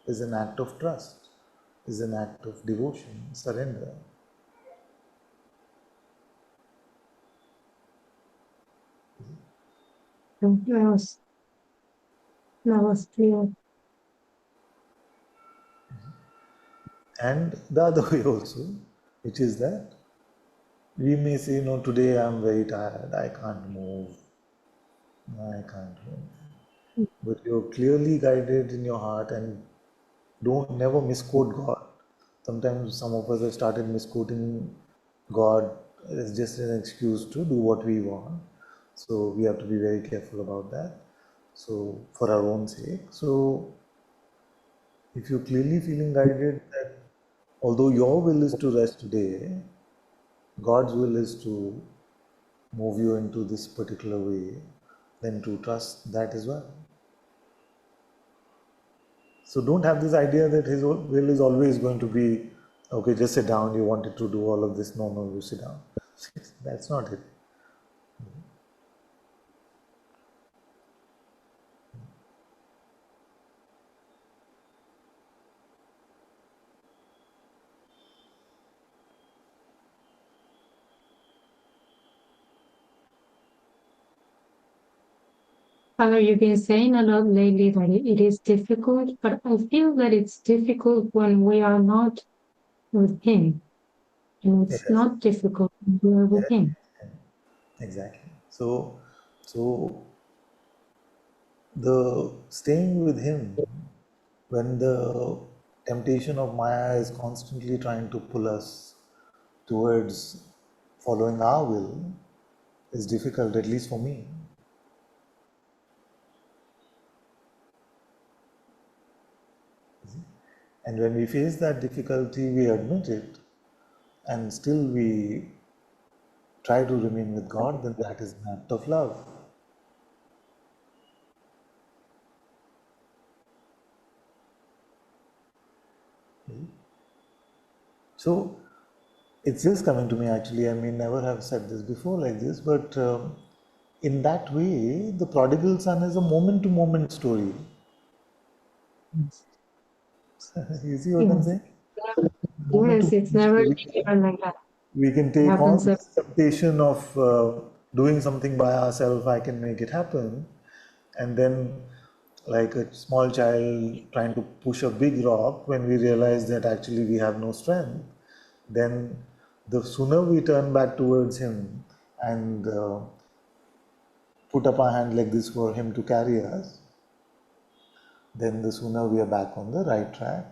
is an act of trust, is an act of devotion, surrender. that was clear. And the other way also, which is that we may say, no, today I'm very tired, I can't move, I can't move. But you're clearly guided in your heart and don't never misquote God. Sometimes some of us have started misquoting God as just an excuse to do what we want. So we have to be very careful about that. So for our own sake. So if you're clearly feeling guided that although your will is to rest today, God's will is to move you into this particular way, then to trust that as well. So don't have this idea that His will is always going to be, okay, just sit down, you wanted to do all of this, no, no, you sit down. That's not it. Father, you've been saying a lot lately that it is difficult, but I feel that it's difficult when we are not with Him. And it's Yes, not difficult when we are with yes, Him. exactly. So the staying with Him when the temptation of Maya is constantly trying to pull us towards following our will is difficult, at least for me. And when we face that difficulty, we admit it, and still we try to remain with God, then that is an act of love. So it's just coming to me actually. I may never have said this before like this, but in that way, the prodigal son is a moment to moment story. Yes. You see what I'm Yes. saying? Moment to Yes, it's moment never story. linear like that. We can It take on happens. this temptation of doing something by ourselves, I can make it happen. And then, like a small child trying to push a big rock, when we realize that actually we have no strength, then the sooner we turn back towards Him and put up our hand like this for Him to carry us, then the sooner we are back on the right track.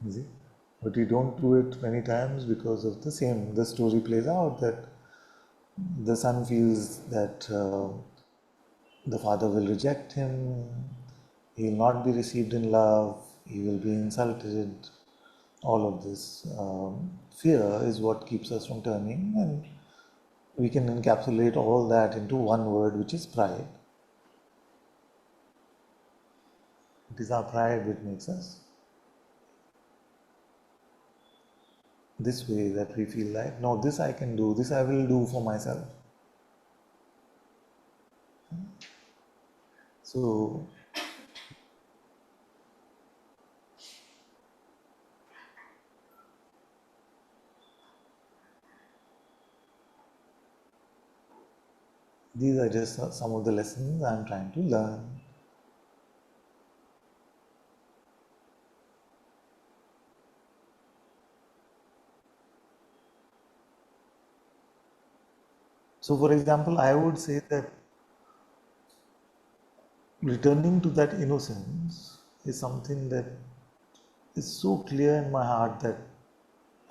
You see? But we don't do it many times because of the story plays out that the son feels that the father will reject him, he will not be received in love, he will be insulted. All of this fear is what keeps us from turning, and we can encapsulate all that into one word, which is pride. It is our pride which makes us this way, that we feel like, no, this I can do, this I will do for myself. So these are just some of the lessons I'm trying to learn. So, for example, I would say that returning to that innocence is something that is so clear in my heart that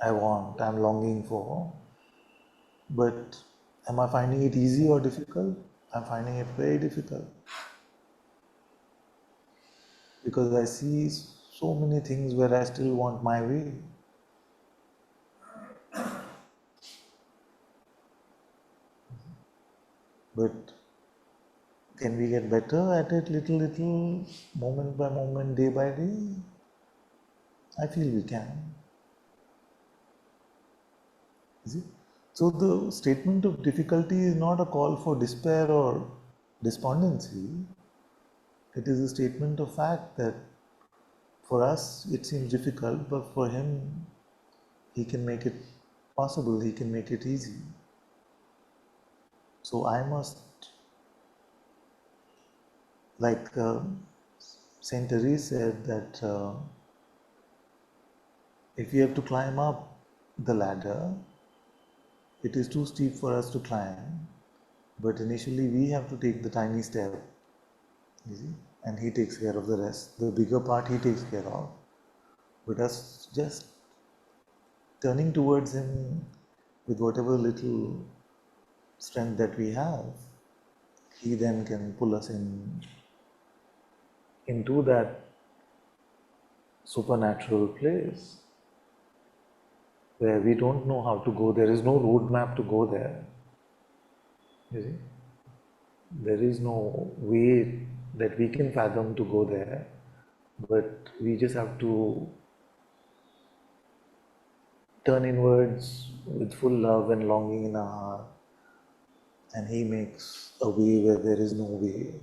I want, I'm longing for. But am I finding it easy or difficult? I'm finding it very difficult. Because I see so many things where I still want my way. But can we get better at it little, moment by moment, day by day? I feel we can. Is it? So the statement of difficulty is not a call for despair or despondency. It is a statement of fact that for us it seems difficult, but for him, he can make it possible, he can make it easy. So I must, like Saint Therese said, that if we have to climb up the ladder, it is too steep for us to climb, but initially we have to take the tiny step, you see, and he takes care of the rest. The bigger part he takes care of, but us just turning towards him with whatever little strength that we have, he then can pull us into that supernatural place where we don't know how to go. There is no roadmap to go there. You see, there is no way that we can fathom to go there, but we just have to turn inwards with full love and longing in our heart, and he makes a way where there is no way.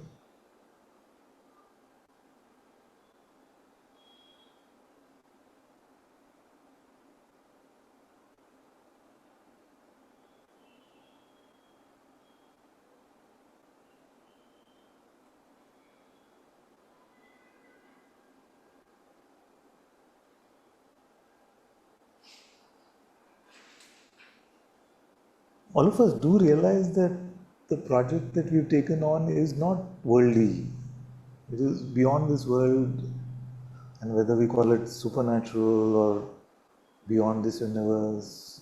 All of us do realize that the project that we've taken on is not worldly. It is beyond this world, and whether we call it supernatural or beyond this universe,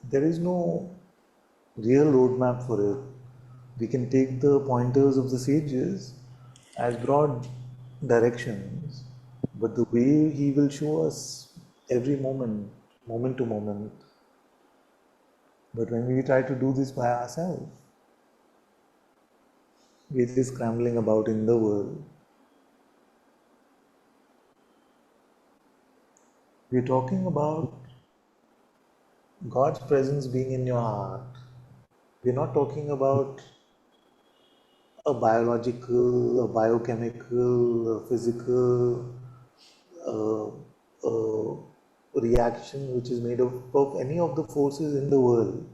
there is no real roadmap for it. We can take the pointers of the sages as broad directions, but the way he will show us every moment, moment to moment. But when we try to do this by ourselves, we're just scrambling about in the world. We're talking about God's presence being in your heart. We're not talking about a biological, a biochemical, a physical uh, reaction which is made up of any of the forces in the world.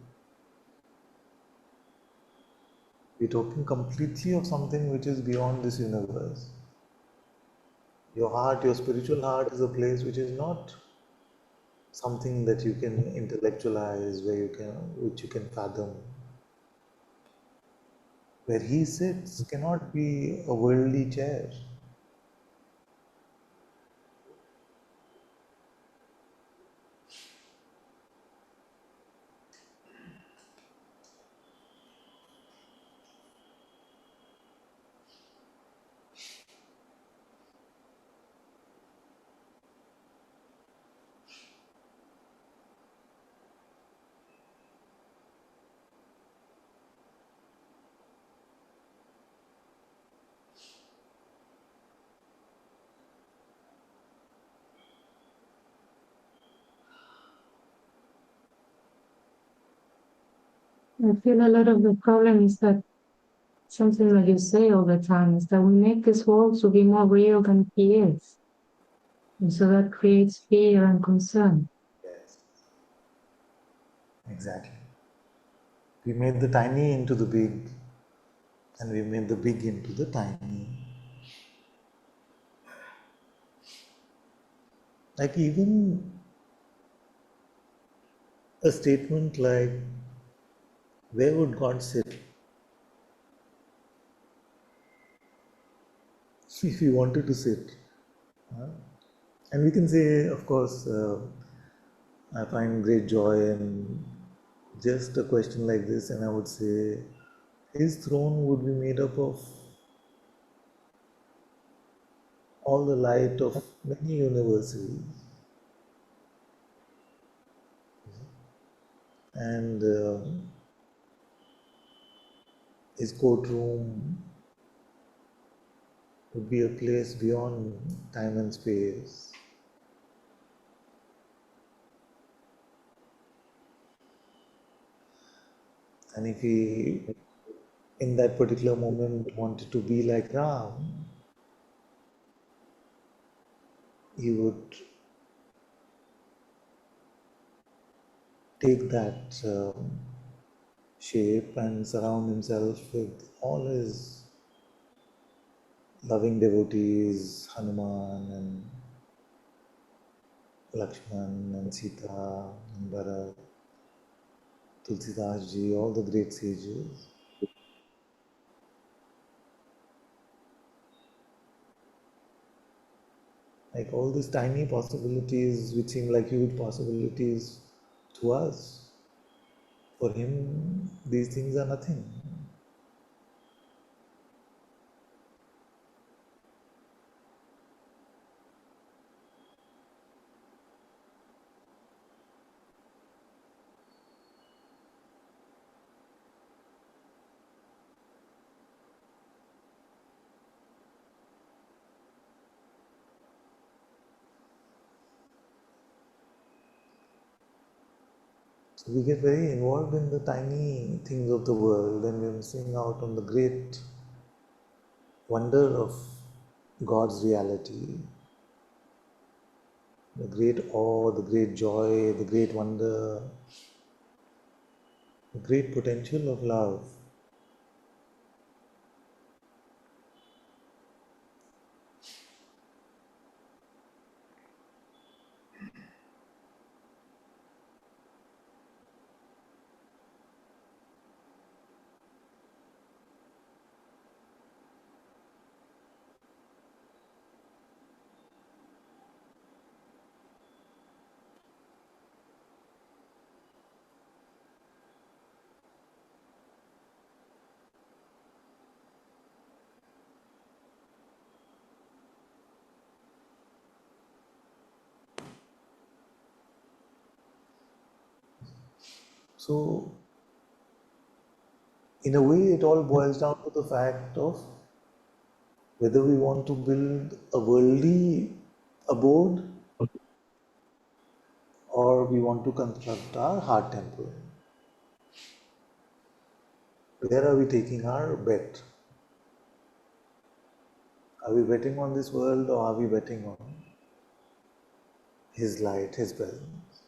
We're talking completely of something which is beyond this universe. Your heart, your spiritual heart, is a place which is not something that you can intellectualize, which you can fathom. Where he sits cannot be a worldly chair. I feel a lot of the problem is that something that you say all the time is that we make this world to be more real than it is. And so that creates fear and concern. Yes, exactly. We made the tiny into the big, and we made the big into the tiny. Like even a statement like, where would God sit? If he wanted to sit. And we can say, of course, I find great joy in just a question like this, and I would say his throne would be made up of all the light of many universes, and his courtroom would be a place beyond time and space. And if he, in that particular moment, wanted to be like Ram, he would take that shape and surround himself with all his loving devotees, Hanuman and Lakshman and Sita and Bharat, Tulsidas ji, all the great sages. Like all these tiny possibilities which seem like huge possibilities to us, for him these things are nothing. So we get very involved in the tiny things of the world and we're missing out on the great wonder of God's reality, the great awe, the great joy, the great wonder, the great potential of love. So, in a way, it all boils down to the fact of whether we want to build a worldly abode or we want to construct our heart temple. Where are we taking our bet? Are we betting on this world or are we betting on His light, His presence?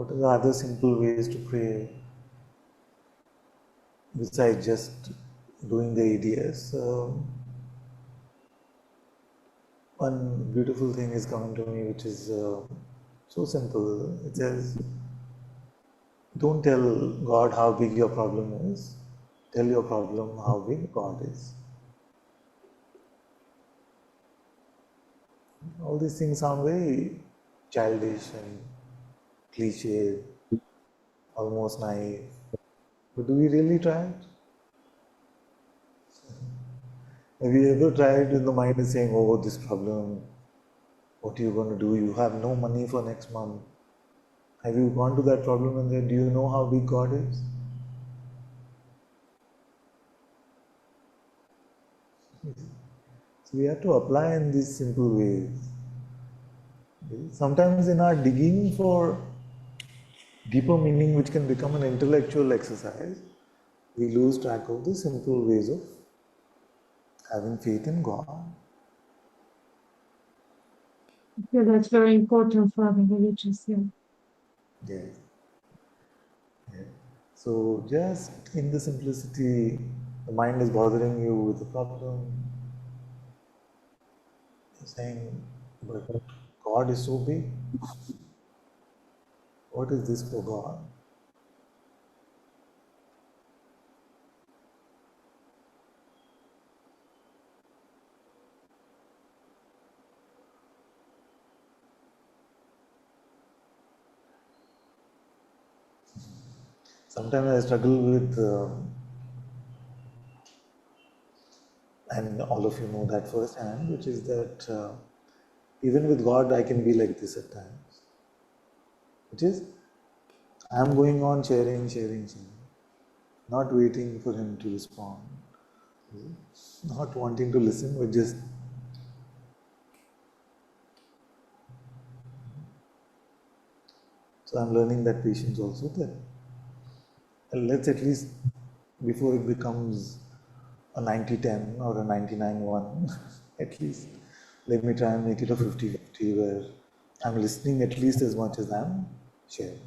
What are the other simple ways to pray besides just doing the ADS? One beautiful thing is coming to me, which is so simple. It says, don't tell God how big your problem is. Tell your problem how big God is. All these things sound very childish and cliche, almost naive. But do we really try it? Have you ever tried when the mind is saying, oh, this problem, what are you going to do? You have no money for next month. Have you gone to that problem and said, do you know how big God is? So we have to apply in these simple ways. Sometimes in our digging for deeper meaning, which can become an intellectual exercise, we lose track of the simple ways of having faith in God. Yeah, that's very important for the religious. Yeah. Yes. Yes. So just in the simplicity, the mind is bothering you with a problem. You're saying, but God is so big. What is this for God? Sometimes I struggle with, and all of you know that firsthand, which is that even with God, I can be like this at times. Which is, I'm going on sharing, not waiting for Him to respond, not wanting to listen, but just. So I'm learning that patience also, that let's at least, before it becomes a 90-10 or a 99-1, at least let me try and make it a 50-50 where I'm listening at least as much as I'm sharing.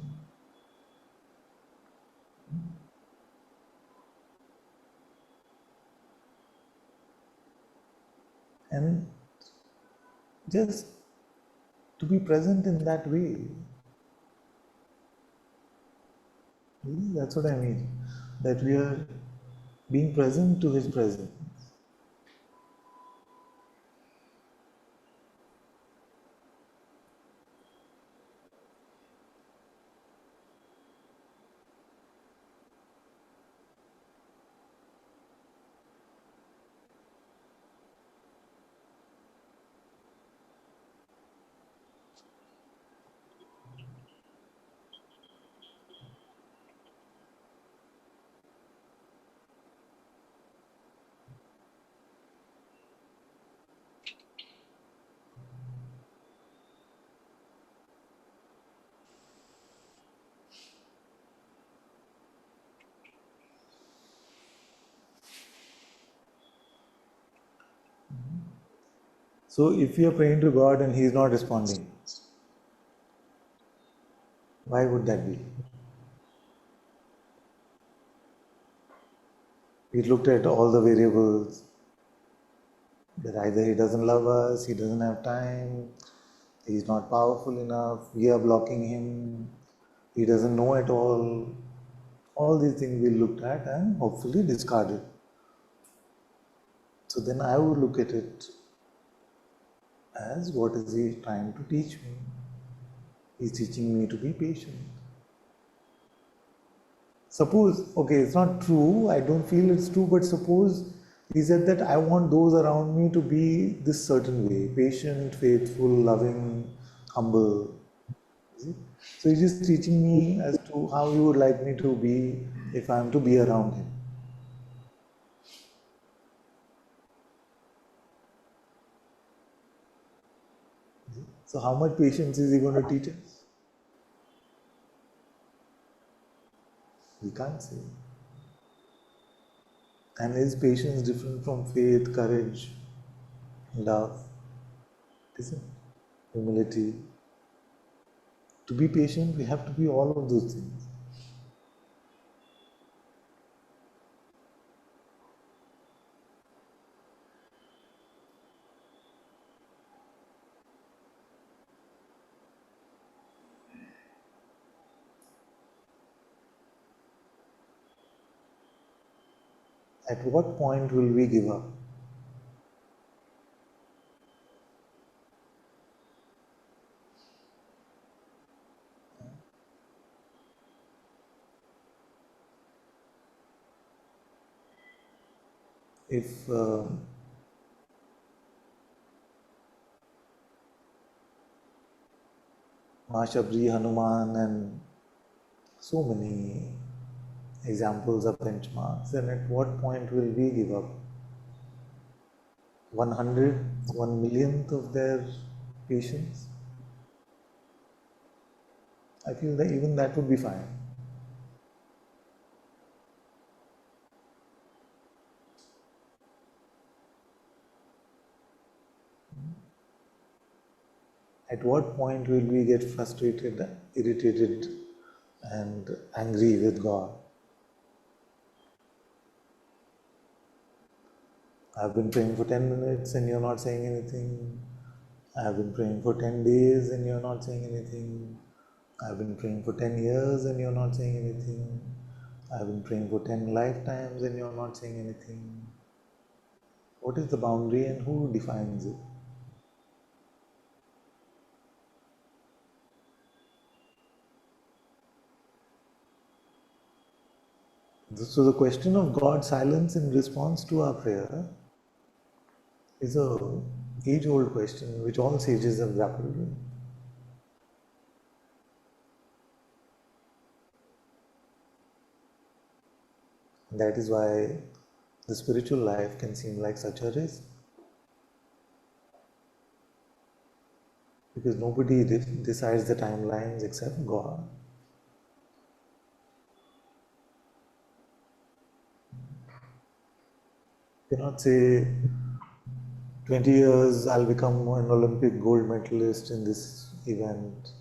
And just to be present in that way. That's what I mean. That we are being present to His presence. So if we are praying to God and He is not responding, why would that be? We looked at all the variables, that either He doesn't love us, He doesn't have time, He's not powerful enough, we are blocking Him, He doesn't know at all. All these things we looked at and hopefully discarded. So then I would look at it as, what is He trying to teach me? He's teaching me to be patient. Suppose, okay, it's not true, I don't feel it's true, but suppose He said that I want those around me to be this certain way, patient, faithful, loving, humble. So He's just teaching me as to how He would like me to be if I am to be around Him. So how much patience is He going to teach us? We can't say. And is patience different from faith, courage, love? Isn't it? Humility. To be patient, we have to be all of those things. At what point will we give up? If Mashabri, Hanuman, and so many examples are benchmarks, then at what point will we give up? 1/100th, 1/1,000,000th of their patience? I feel that even that would be fine. At what point will we get frustrated, irritated, and angry with God? I've been praying for 10 minutes and you're not saying anything. I've been praying for 10 days and you're not saying anything. I've been praying for 10 years and you're not saying anything. I've been praying for 10 lifetimes and you're not saying anything. What is the boundary and who defines it? So the question of God's silence in response to our prayer is a age-old question which all sages have grappled with. That is why the spiritual life can seem like such a risk. Because nobody decides the timelines except God. You cannot say 20 years I'll become an Olympic gold medalist in this event.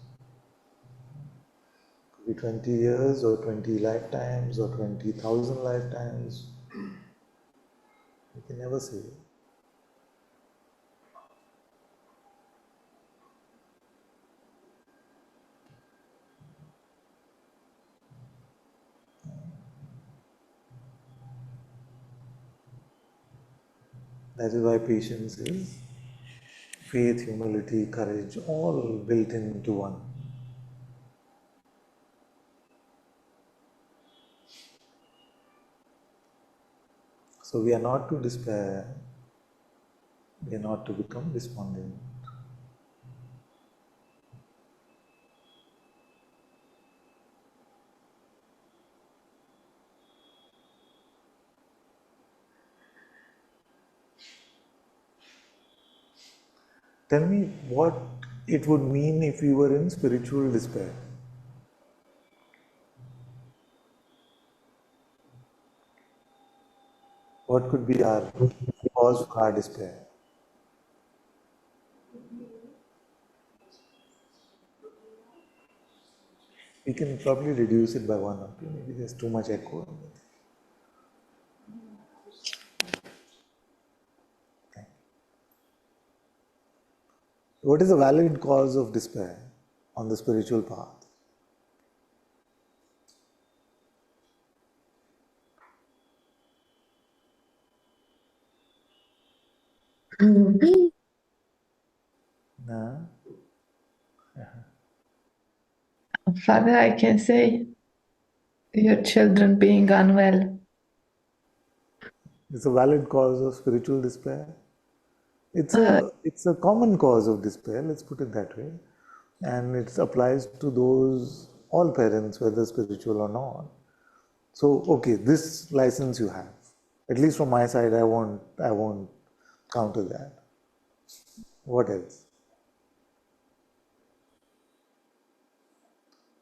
Could be 20 years or 20 lifetimes or 20,000 lifetimes. You can never say. That is why patience is faith, humility, courage, all built into one. So we are not to despair, we are not to become despondent. Tell me what it would mean if we were in spiritual despair. What could be our cause for our despair? We can probably reduce it by one or two. Maybe there's too much echo. Okay. What is a valid cause of despair on the spiritual path? Nah. Father, I can say your children being unwell. It's a valid cause of spiritual despair. It's Uh, a common cause of despair, let's put it that way. And it applies to those, all parents, whether spiritual or not. So, okay, this license you have. At least from my side, I won't counter that. What else?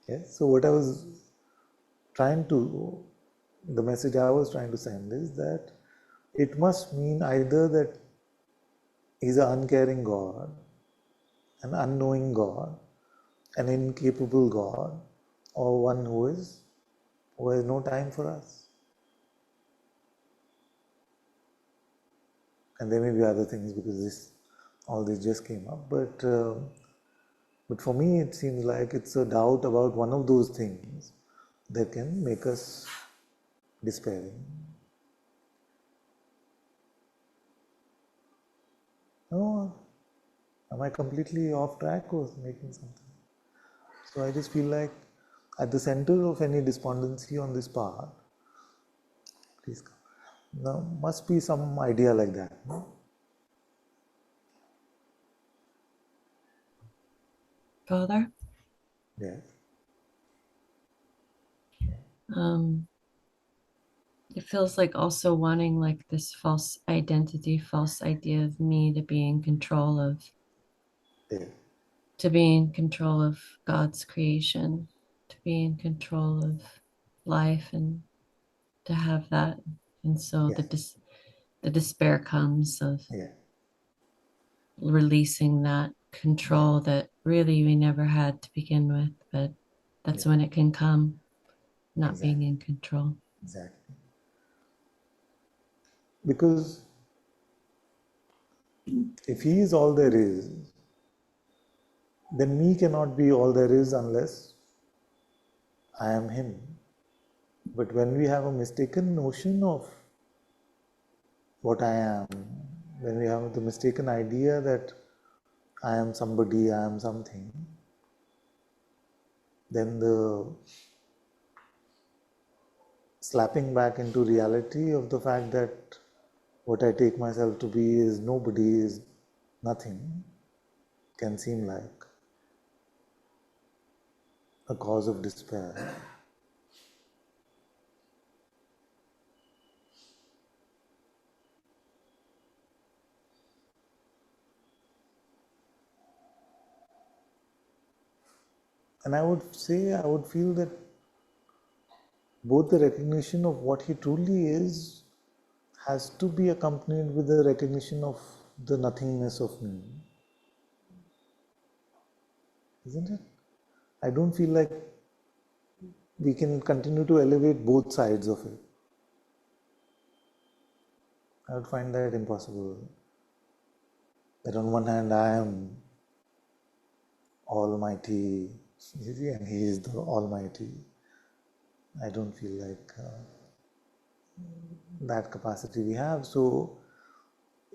Yes. So what I was trying to, the message I was trying to send is that it must mean either that He's an uncaring God, an unknowing God, an incapable God or one who has no time for us. And there may be other things because all this just came up, but for me it seems like it's a doubt about one of those things that can make us despairing. Oh, am I completely off track or making something? So I just feel like at the center of any despondency on this path, please come. Now must be some idea like that, no? Father, Yes. it feels like also wanting like this false identity, false idea of me to be in control of, Yes. to be in control of God's creation, to be in control of life, and to have that. And so Yes. the despair comes of Yeah. releasing that control that really we never had to begin with, but that's Yeah. when it can come, not Exactly. being in control. Exactly. Because if He is all there is, then me cannot be all there is unless I am Him. But when we have a mistaken notion of what I am, when we have the mistaken idea that I am somebody, I am something, then the slapping back into reality of the fact that what I take myself to be is nobody, is nothing, can seem like a cause of despair. And I would say, I would feel that both the recognition of what He truly is has to be accompanied with the recognition of the nothingness of me. Isn't it? I don't feel like we can continue to elevate both sides of it. I would find that impossible. That on one hand I am Almighty, and He is the Almighty. I don't feel like that capacity we have. So,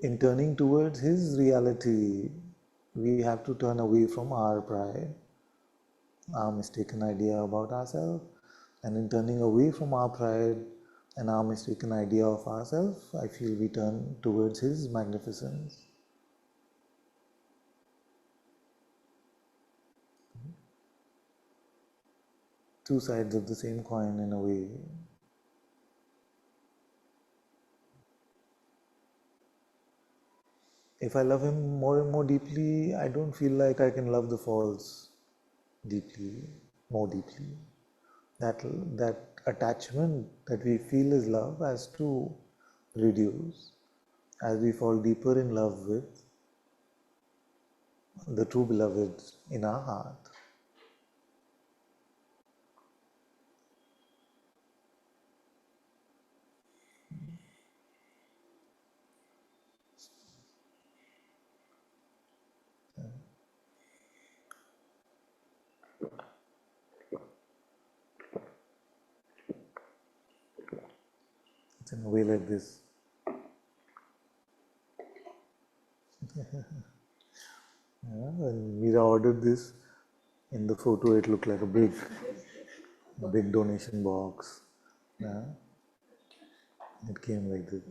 in turning towards His reality, we have to turn away from our pride, our mistaken idea about ourselves, and in turning away from our pride and our mistaken idea of ourselves, I feel we turn towards His magnificence. Two sides of the same coin in a way. If I love Him more and more deeply, I don't feel like I can love the false deeply, more deeply. That attachment that we feel is love has to reduce as we fall deeper in love with the true beloved in our heart. It's in a way like this. When Meera ordered this, in the photo it looked like a big donation box. Yeah? It came like this.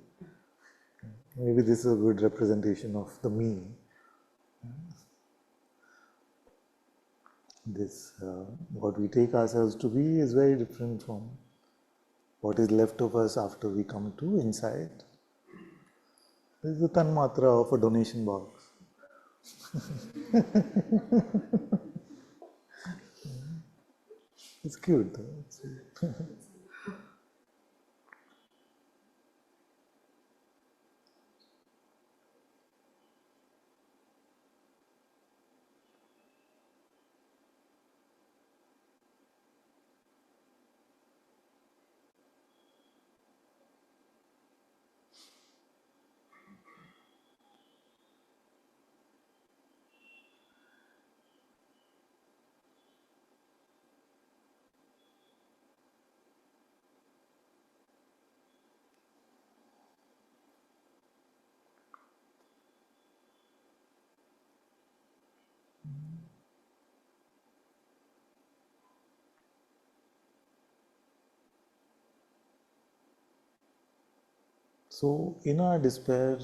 Maybe this is a good representation of the me. What we take ourselves to be is very different from what is left of us after we come to inside. This is the tanmatra of a donation box. It's cute though. So in our despair,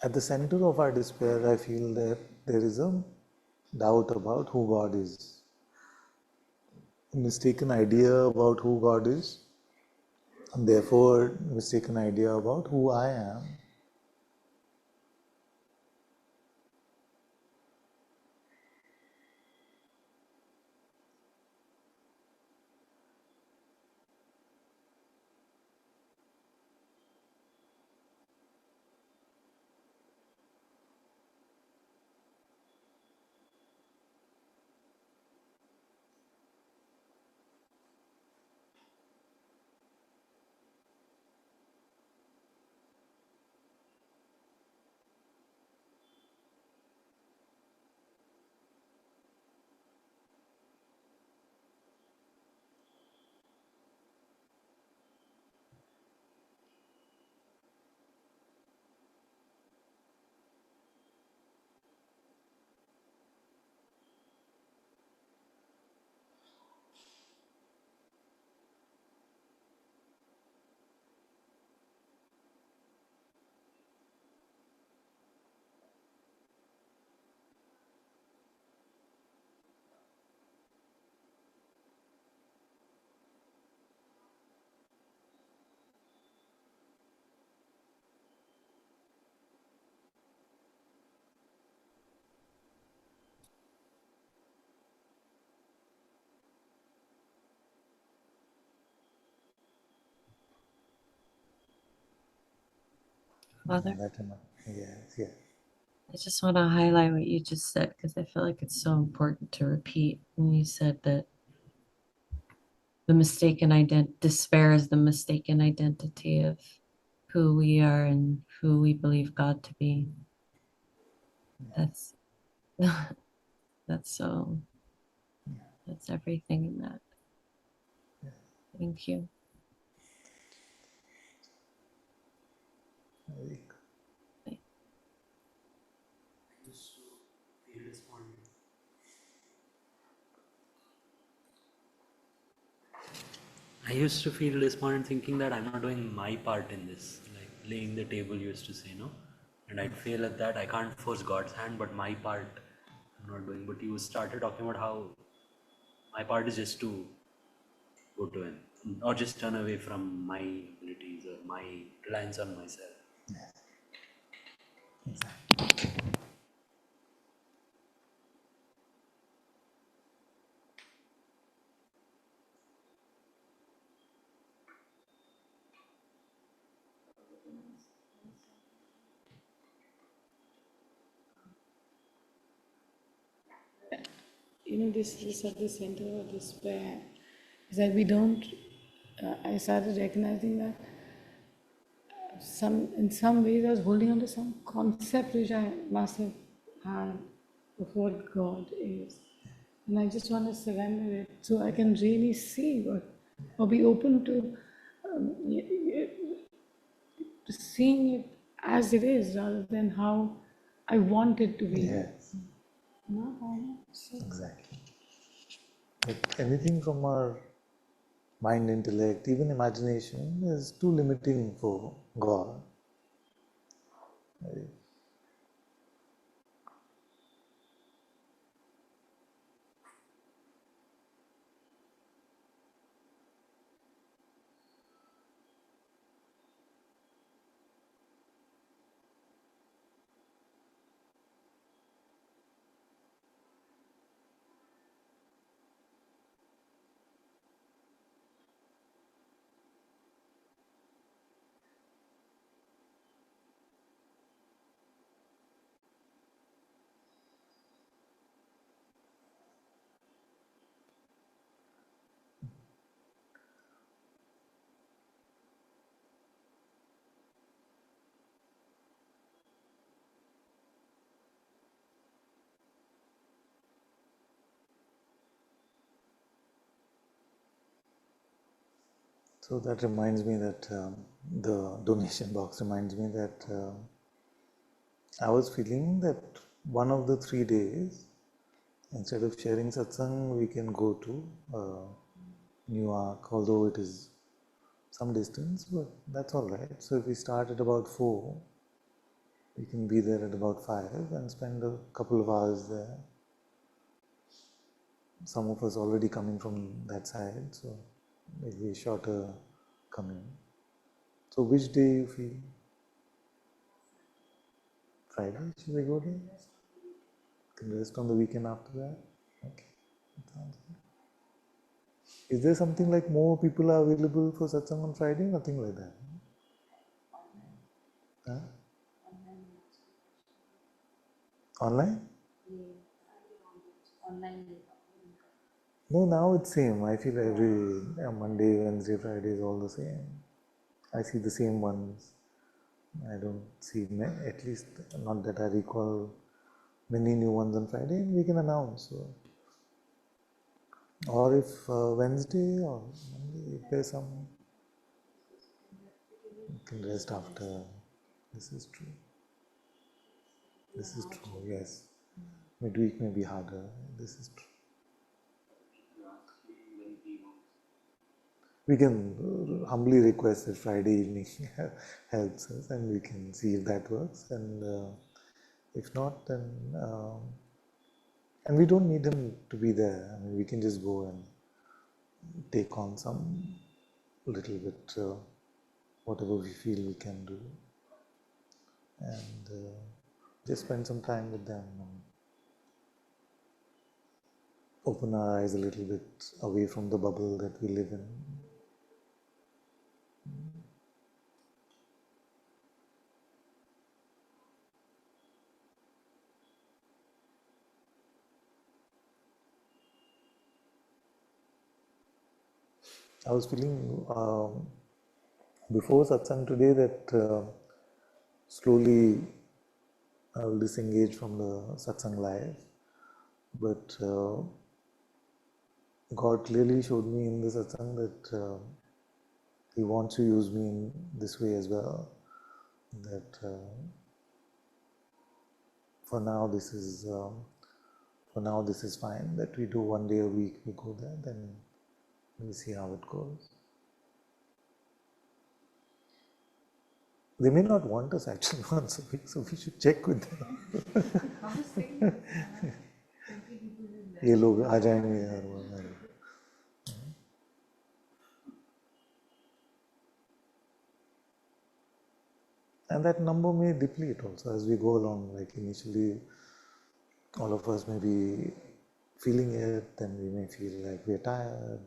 at the center of our despair, I feel that there is a doubt about who God is, a mistaken idea about who God is, and therefore mistaken idea about who I am. Father, Yes, yes. I just want to highlight what you just said because I feel like it's so important to repeat. When you said that the despair is the mistaken identity of who we are and who we believe God to be. That's that's so that's everything in that. Thank you. I used to feel despondent thinking that I'm not doing my part in this, like laying the table, you used to say, no? And I'd fail at that. I can't force God's hand, but my part I'm not doing. But you started talking about how my part is just to go to Him, or just turn away from my abilities or my reliance on myself. Exactly. This at the center of despair is that we don't. I started recognizing that in some ways, I was holding on to some concept which I must have had of what God is, and I just want to surrender it so I can really see what, or be open to seeing it as it is rather than how I want it to be. Yes, No, I know. So, exactly. But anything from our mind, intellect, even imagination is too limiting for God. Right? So that reminds me that the donation box reminds me that I was feeling that one of the 3 days, instead of sharing satsang, we can go to New Ark, although it is some distance, but that's all right. So if we start at about 4, we can be there at about 5 and spend a couple of hours there. Some of us already coming from that side, so maybe shorter coming. So which day you feel? Friday, should we go there? Can rest on the weekend after that? Okay, that sounds good. Is there something like more people are available for satsang on Friday? Nothing like that. Huh? Online? No, now it's same. I feel every Monday, Wednesday, Friday is all the same. I see the same ones. I don't see, at least not that I recall, many new ones on Friday, and we can announce. So. Or if Wednesday or Monday, if there's some, you can rest after. This is true. This is true, yes. Midweek may be harder. This is true. We can humbly request that Friday evening helps us, and we can see if that works. And if not, then and we don't need him to be there. I mean, we can just go and take on some little bit whatever we feel we can do, and just spend some time with them and open our eyes a little bit away from the bubble that we live in. I was feeling before satsang today that slowly I will disengage from the satsang life, but God clearly showed me in the satsang that He wants to use me in this way as well. That for now this is fine. That we do one day a week, we go there, then we see how it goes. They may not want us actually once a week, so we should check with them. ये लोग आ जाएंगे यार. And that number may deplete also as we go along. Like initially, all of us may be feeling it, then we may feel like we're tired.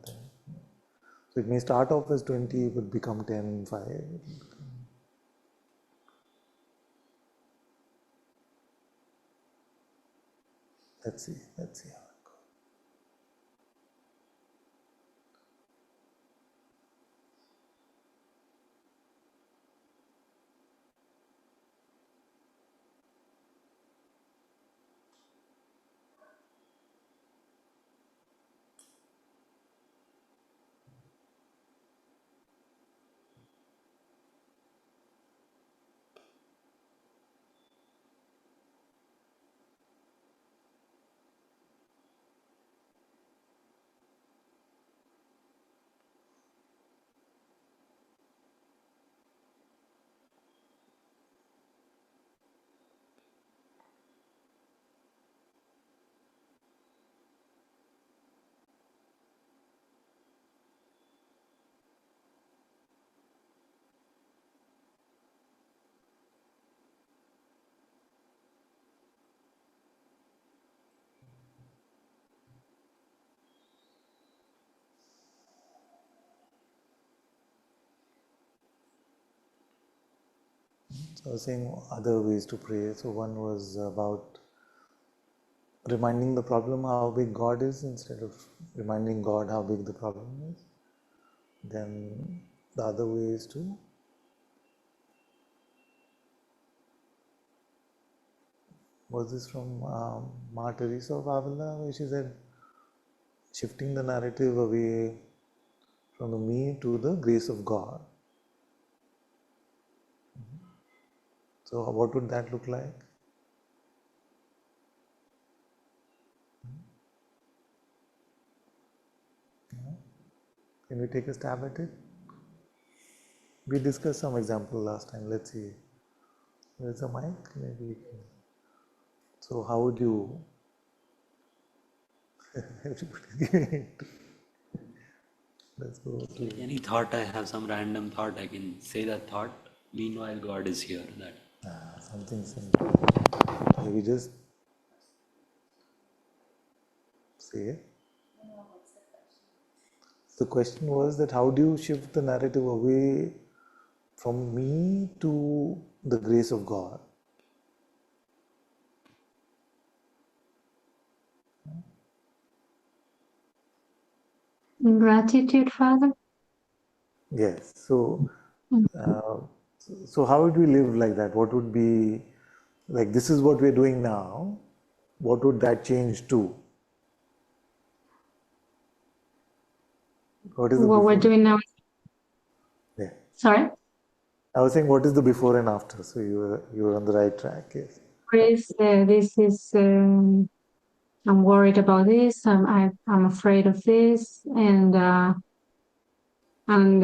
So it may start off as 20, but become 10, 5. Let's see how it goes. So I was saying other ways to pray. So one was about reminding the problem how big God is instead of reminding God how big the problem is. Then the other way is to was this from Ma Teresa of Avila, where she said shifting the narrative away from the me to the grace of God. So what would that look like? Can we take a stab at it? We discussed some example last time. Let's see. There's a mic, maybe. So how would you? Everybody. Let's go to. Any thought I have, some random thought, I can say that thought. Meanwhile, God is here. That. Something simple. Maybe just say it. The question was that how do you shift the narrative away from me to the grace of God? Gratitude, Father. Yes. So, so how would we live like that? What would be like? This is what we're doing now. What would that change to? What is the What we're before? doing now. Yeah. Sorry? I was saying, what is the before and after? So you were on the right track. Yes. Chris, this is, I'm worried about this. I'm afraid of this. And the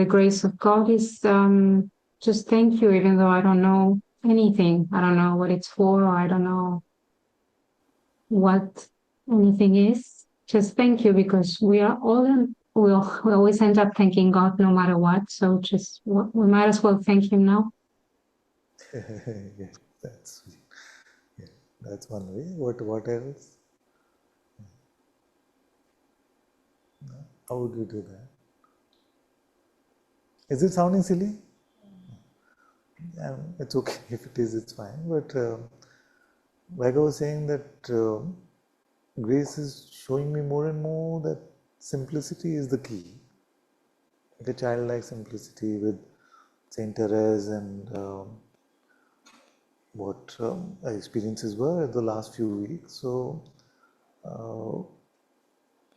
grace of God is just thank you, even though I don't know anything. I don't know what it's for, or I don't know what anything is. Just thank you, because we are all we always end up thanking God no matter what. So just we might as well thank Him now. Yeah, that's sweet. Yeah, that's one way. What else? How would we do that? Is it sounding silly? It's okay if it is. It's fine. But like I was saying, that grace is showing me more and more that simplicity is the key. Like a childlike simplicity with Saint Therese and what experiences were the last few weeks. So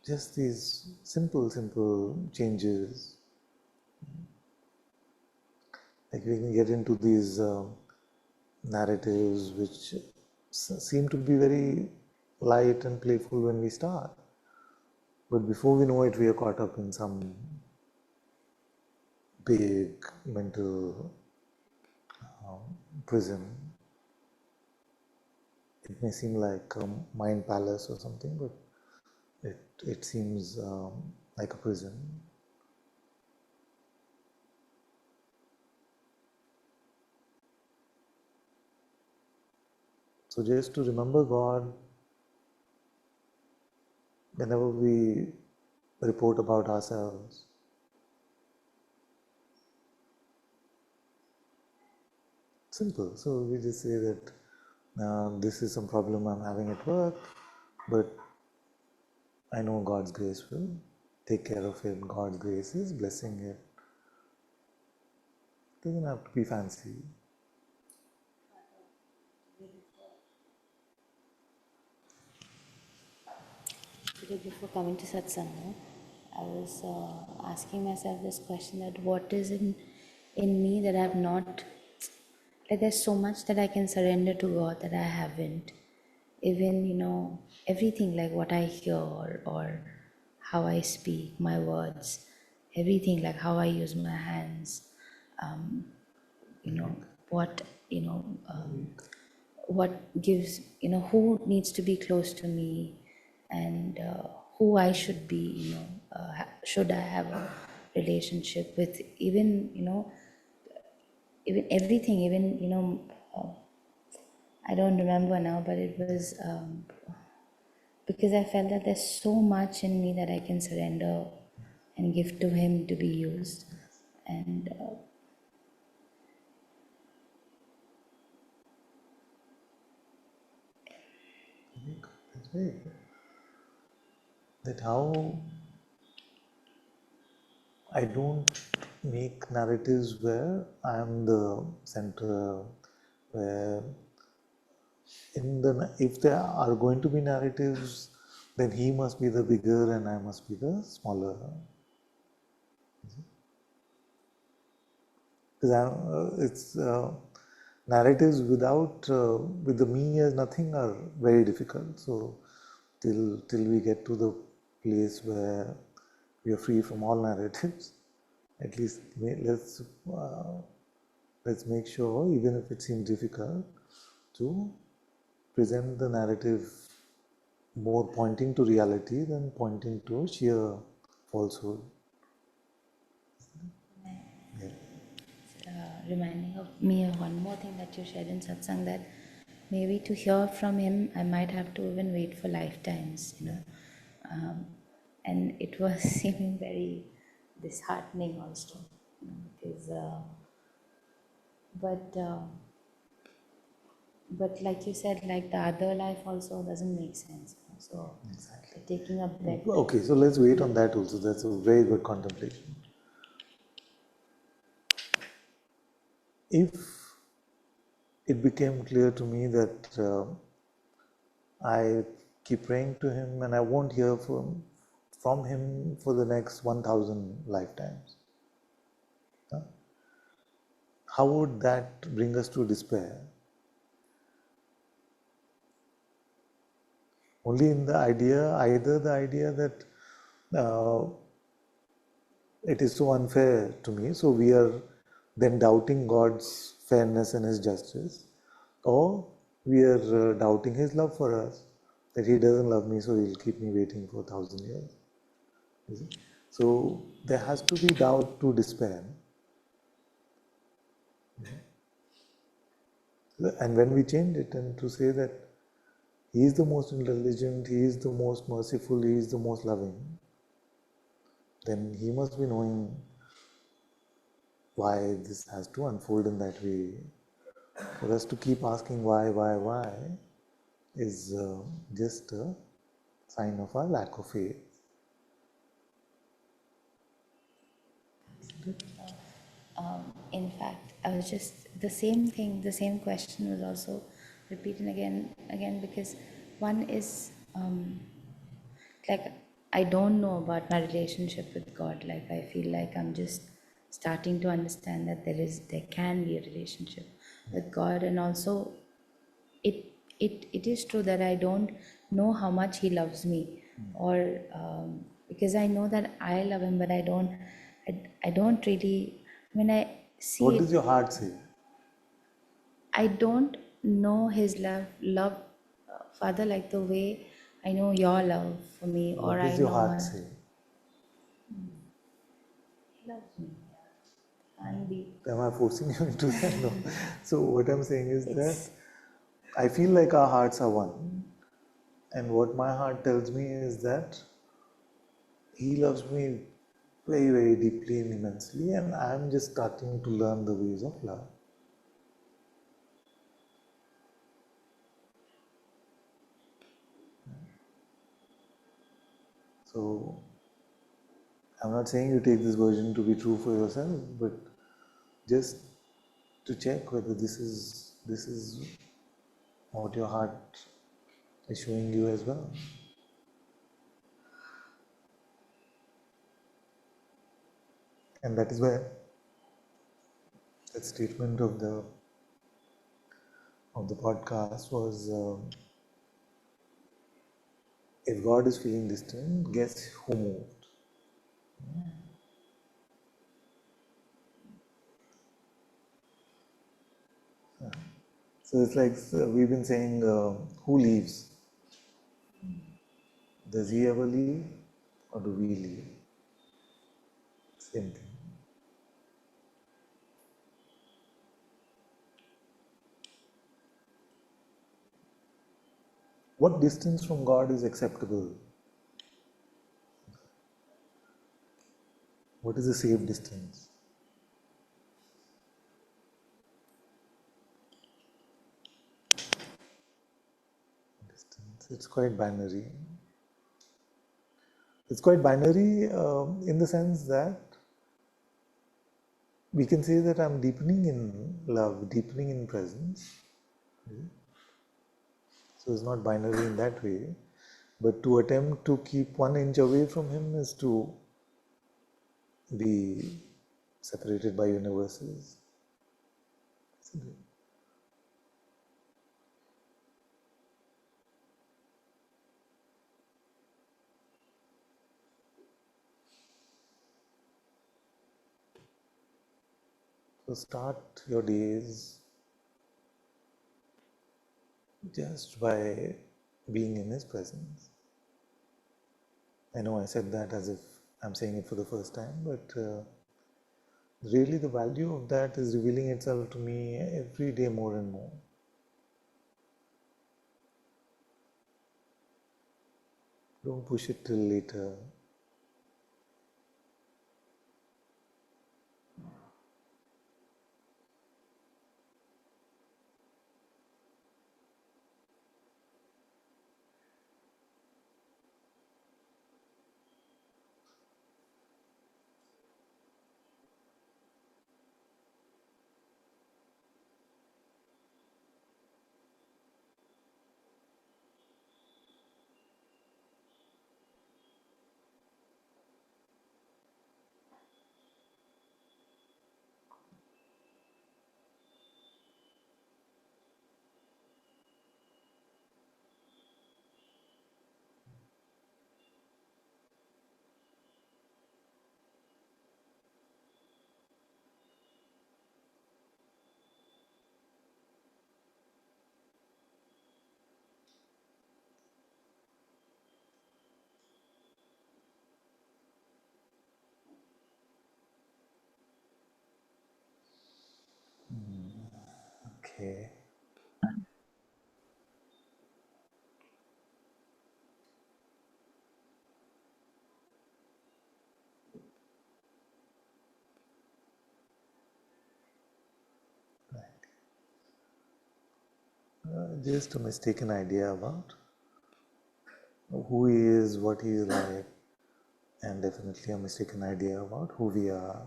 just these simple changes. Like we can get into these narratives which seem to be very light and playful when we start. But before we know it, we are caught up in some big mental prison. It may seem like a mind palace or something, but it seems like a prison. So just to remember God whenever we report about ourselves. Simple. So we just say that this is some problem I'm having at work, but I know God's grace will take care of it. God's grace is blessing it. It doesn't have to be fancy. Today before coming to Satsang, I was asking myself this question, that what is in me that I have not, like there's so much that I can surrender to God that I haven't. Even, everything, like what I hear or how I speak, my words, everything, like how I use my hands, what, what gives, who needs to be close to me, and who I should be, should I have a relationship with, even everything, I don't remember now, but it was because I felt that there's so much in me that I can surrender and give to Him to be used. And That's very good. That how I don't make narratives where I am the center, where if there are going to be narratives, then he must be the bigger and I must be the smaller. Because it's narratives with the me as nothing are very difficult. So till we get to the place where we are free from all narratives, At least let's make sure, even if it seems difficult, to present the narrative more pointing to reality than pointing to sheer falsehood. Yeah. Reminding of me of one more thing that you shared in Satsang, that maybe to hear from him, I might have to even wait for lifetimes, and it was seeming very disheartening also, because, but like you said, like the other life also doesn't make sense. So Exactly. taking a bet. Okay, so let's wait on that also. That's a very good contemplation. If it became clear to me that I keep praying to him and I won't hear from him for the next 1000 lifetimes, how would that bring us to despair? Only in the idea, either the idea that it is so unfair to me, so we are then doubting God's fairness and His justice, or we are doubting His love for us, that He doesn't love me, so He'll keep me waiting for 1000 years. You see? So there has to be doubt to despair. And when we change it and to say that He is the most intelligent, He is the most merciful, He is the most loving, then He must be knowing why this has to unfold in that way. For us to keep asking why is just a sign of our lack of faith. In fact, I was just the same thing. The same question was also repeated again, because one is like, I don't know about my relationship with God. Like, I feel like I'm just starting to understand that there can be a relationship with God, and also it is true that I don't know how much He loves me, or because I know that I love Him, but I don't really. When I see What it, does your heart say? I don't know His love, Father, like the way I know Your love for me, or What I does your know heart say? He loves me. And Am I forcing you into that? No. So what I'm saying is that it's I feel like our hearts are one. And what my heart tells me is that He loves me very, very deeply and immensely, and I'm just starting to learn the ways of love. So I'm not saying you take this version to be true for yourself, but just to check whether this is what your heart is showing you as well. And that is where that statement of the podcast was, if God is feeling distant, guess who moved? So it's like we've been saying, who leaves? Does He ever leave, or do we leave? Same thing. What distance from God is acceptable? What is a safe distance? It's quite binary. It's quite binary in the sense that we can say that I'm deepening in love, deepening in presence. So it's not binary in that way. But to attempt to keep 1 inch away from Him is to be separated by universes. So start your days just by being in His presence. I know I said that as if I'm saying it for the first time, but really the value of that is revealing itself to me every day more and more. Don't push it till later. Okay. Just a mistaken idea about who he is, what he is like, and definitely a mistaken idea about who we are.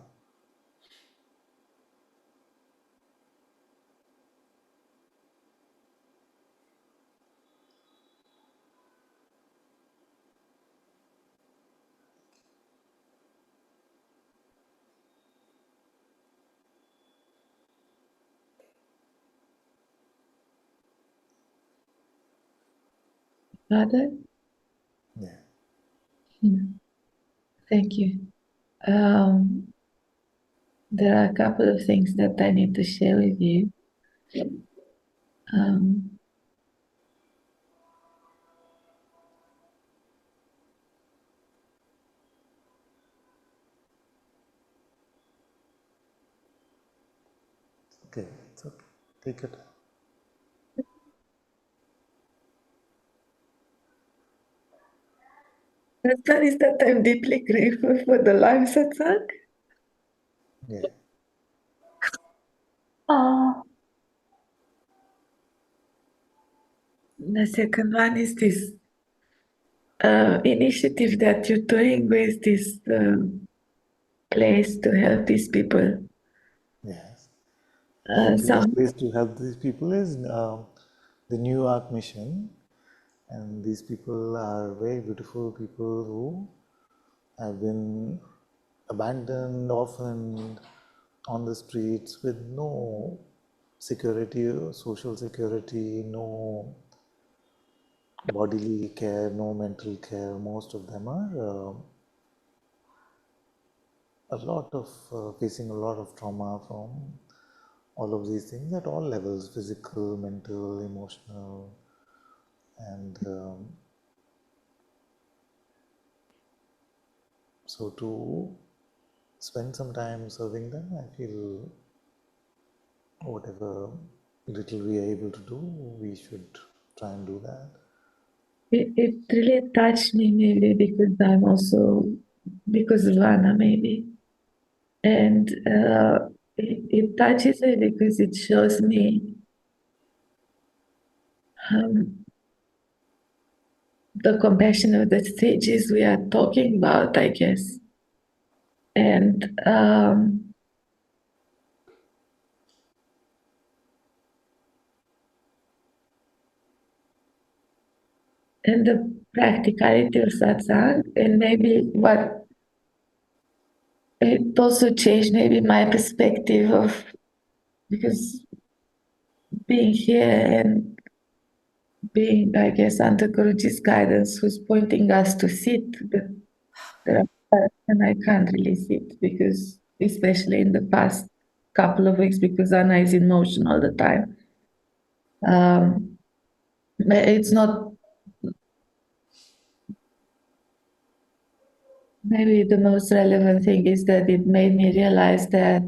Father, Yeah. thank you. Um, there are a couple of things that I need to share with you. Um, Okay. It's okay. Take it. that is that I'm deeply grateful for the live satsang. Yeah. Oh. The second one is this initiative that you're doing with this place to help these people. Yes. The Some place to help these people is the New Ark Mission, and these people are very beautiful people who have been abandoned, orphaned on the streets with no security, social security, no bodily care, no mental care. Most of them are a lot of facing a lot of trauma from all of these things at all levels: physical, mental, emotional, and so to spend some time serving them, I feel whatever little we are able to do, we should try and do that. it really touched me maybe because I'm also because of Anna maybe. And it touches me because it shows me the compassion of the stages we are talking about, I guess. And the practicality of satsang, and maybe what it also changed maybe my perspective of because being here and being, I guess, under Guruji's guidance, who's pointing us to sit, but there are parts and I can't really sit because, especially in the past, couple of weeks because Anna is in motion all the time. But it's not maybe the most relevant thing is that it made me realize that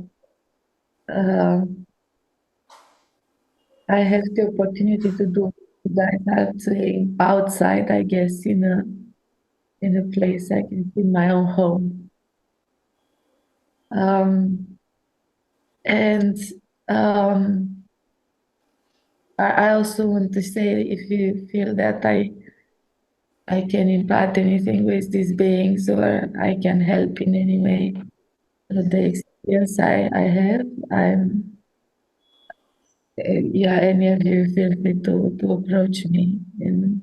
I have the opportunity to do that outside, I guess, in a place like in my own home. And I also want to say, if you feel that I can impart anything with these beings or I can help in any way, the experience I have, yeah, any of you feel free to approach me. And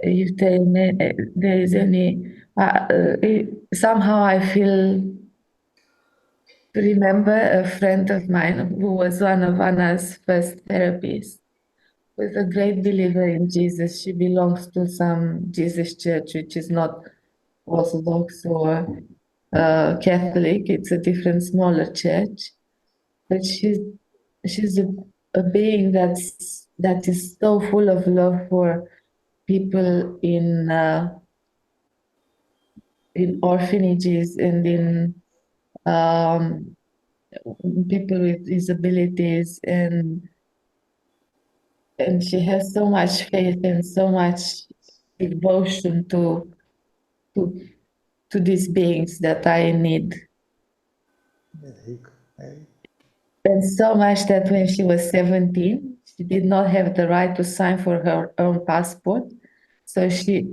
if there is any, somehow I feel remember a friend of mine who was one of Anna's first therapists, was a great believer in Jesus. She belongs to some Jesus church, which is not Orthodox or Catholic. It's a different, smaller church. But she's a being that is so full of love for people in orphanages and in um, people with disabilities, and she has so much faith and so much devotion to to these beings that I need. Very good. Very And so much that when she was 17, she did not have the right to sign for her own passport. So she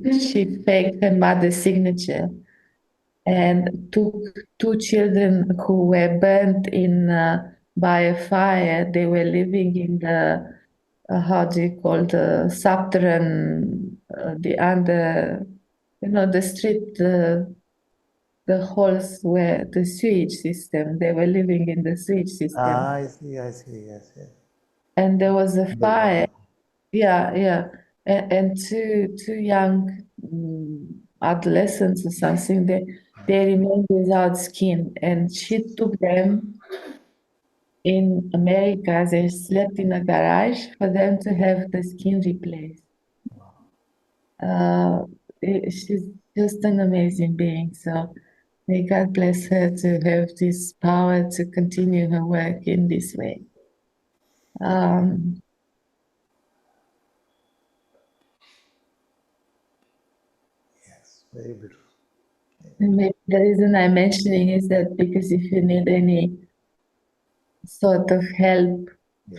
faked her mother's signature and took two children who were burnt in by a fire. They were living in the how do you call the subterranean, the under, the street, the halls where the sewage system. They were living in the sewage system, I see, yes, yes. and there was a fire. Underground. Yeah. And two young adolescents or something, they remained without skin, and she took them in America. They slept in a garage for them to have the skin replaced. She's just an amazing being. So may God bless her to have this power to continue her work in this way. Yes, very beautiful. And maybe the reason I'm mentioning is that because if you need any sort of help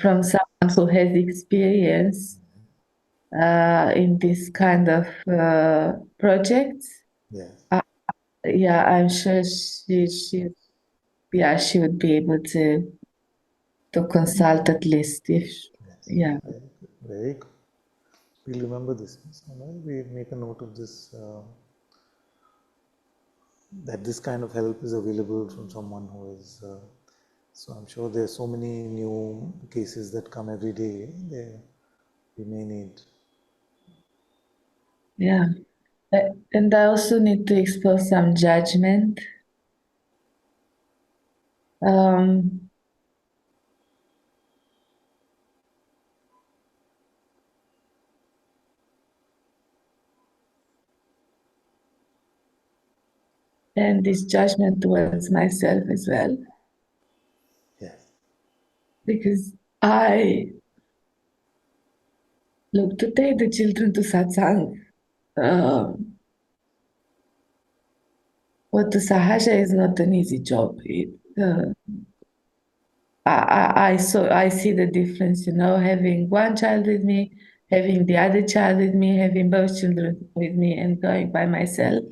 from someone who has experience in this kind of projects, Yes, yeah, I'm sure she would be able to consult at least if, yes. yeah. Very good. Very good. We'll remember this. So now we make a note of this, that this kind of help is available from someone who is. So I'm sure there are so many new cases that come every day. We may need. Yeah. And I also need to explore some judgment. Um, and this judgment towards myself as well, Yes. because I look to take the children to satsang or to sahaja is not an easy job. I see the difference, having one child with me, having the other child with me, having both children with me, and going by myself.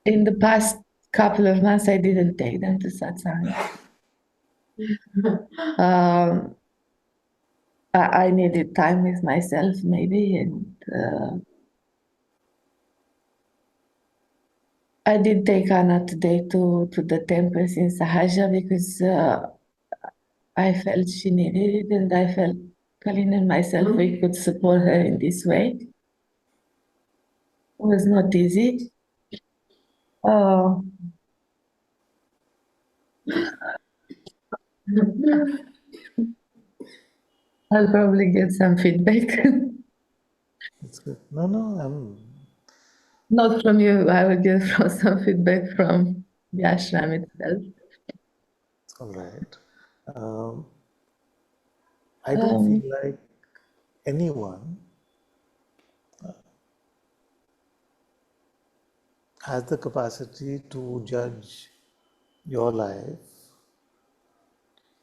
In the past couple of months, I didn't take them to satsang. I needed time with myself, maybe, and I did take Anna today to the temples in Sahaja because I felt she needed it, and I felt Colleen and myself we could support her in this way. It was not easy. Oh, I'll probably get some feedback. It's good. No, no, Not from you, I will get from some feedback from the ashram itself. it's all right. Um, I don't Um, feel like anyone has the capacity to judge your life.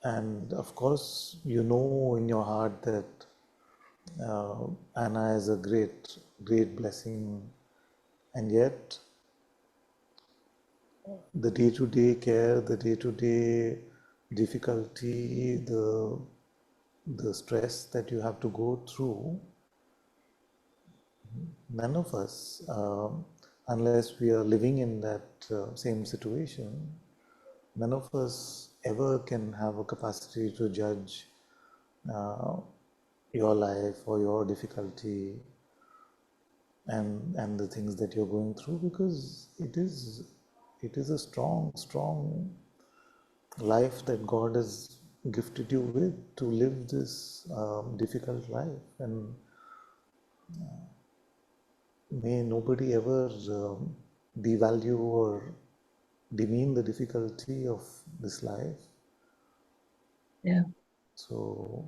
And of course, you know in your heart that Anna is a great, great blessing. And yet, the day-to-day care, the day-to-day difficulty, the stress that you have to go through, none of us, unless we are living in that same situation, none of us ever can have a capacity to judge uh, your life or your difficulty and the things that you're going through, because it is a strong life that God has gifted you with to live this difficult life. And may nobody ever devalue or demean the difficulty of this life. yeah, So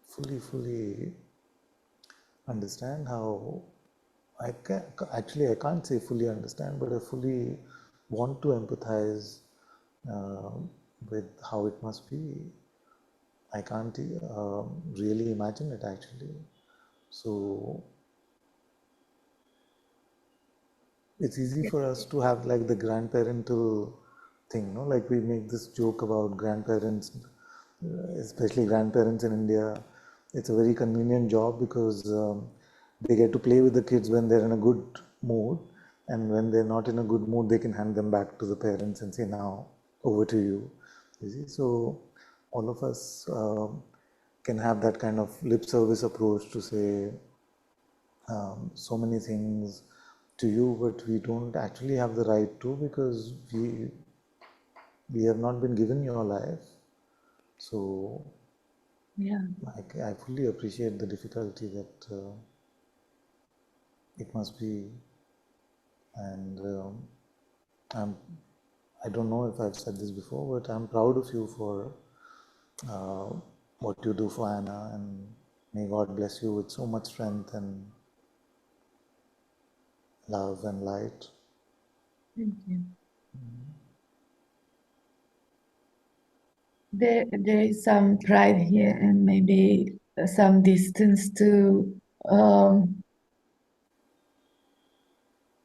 fully understand how I can't say fully understand, but I fully want to empathize uh, with how it must be. I can't really imagine it actually. So it's easy for us to have like the grandparental thing, no? Like we make this joke about grandparents, especially grandparents in India. It's a very convenient job because they get to play with the kids when they're in a good mood, and when they're not in a good mood, they can hand them back to the parents and say, "Now, over to you." You see, so all of us can have that kind of lip service approach to say so many things to you, but we don't actually have the right to, because we have not been given your life. So yeah. I fully appreciate the difficulty that it must be, and I'm I don't know if I've said this before, but I'm proud of you for uh, what you do for Anna, and may God bless you with so much strength and love and light. Thank you. There is some pride here and maybe some distance to,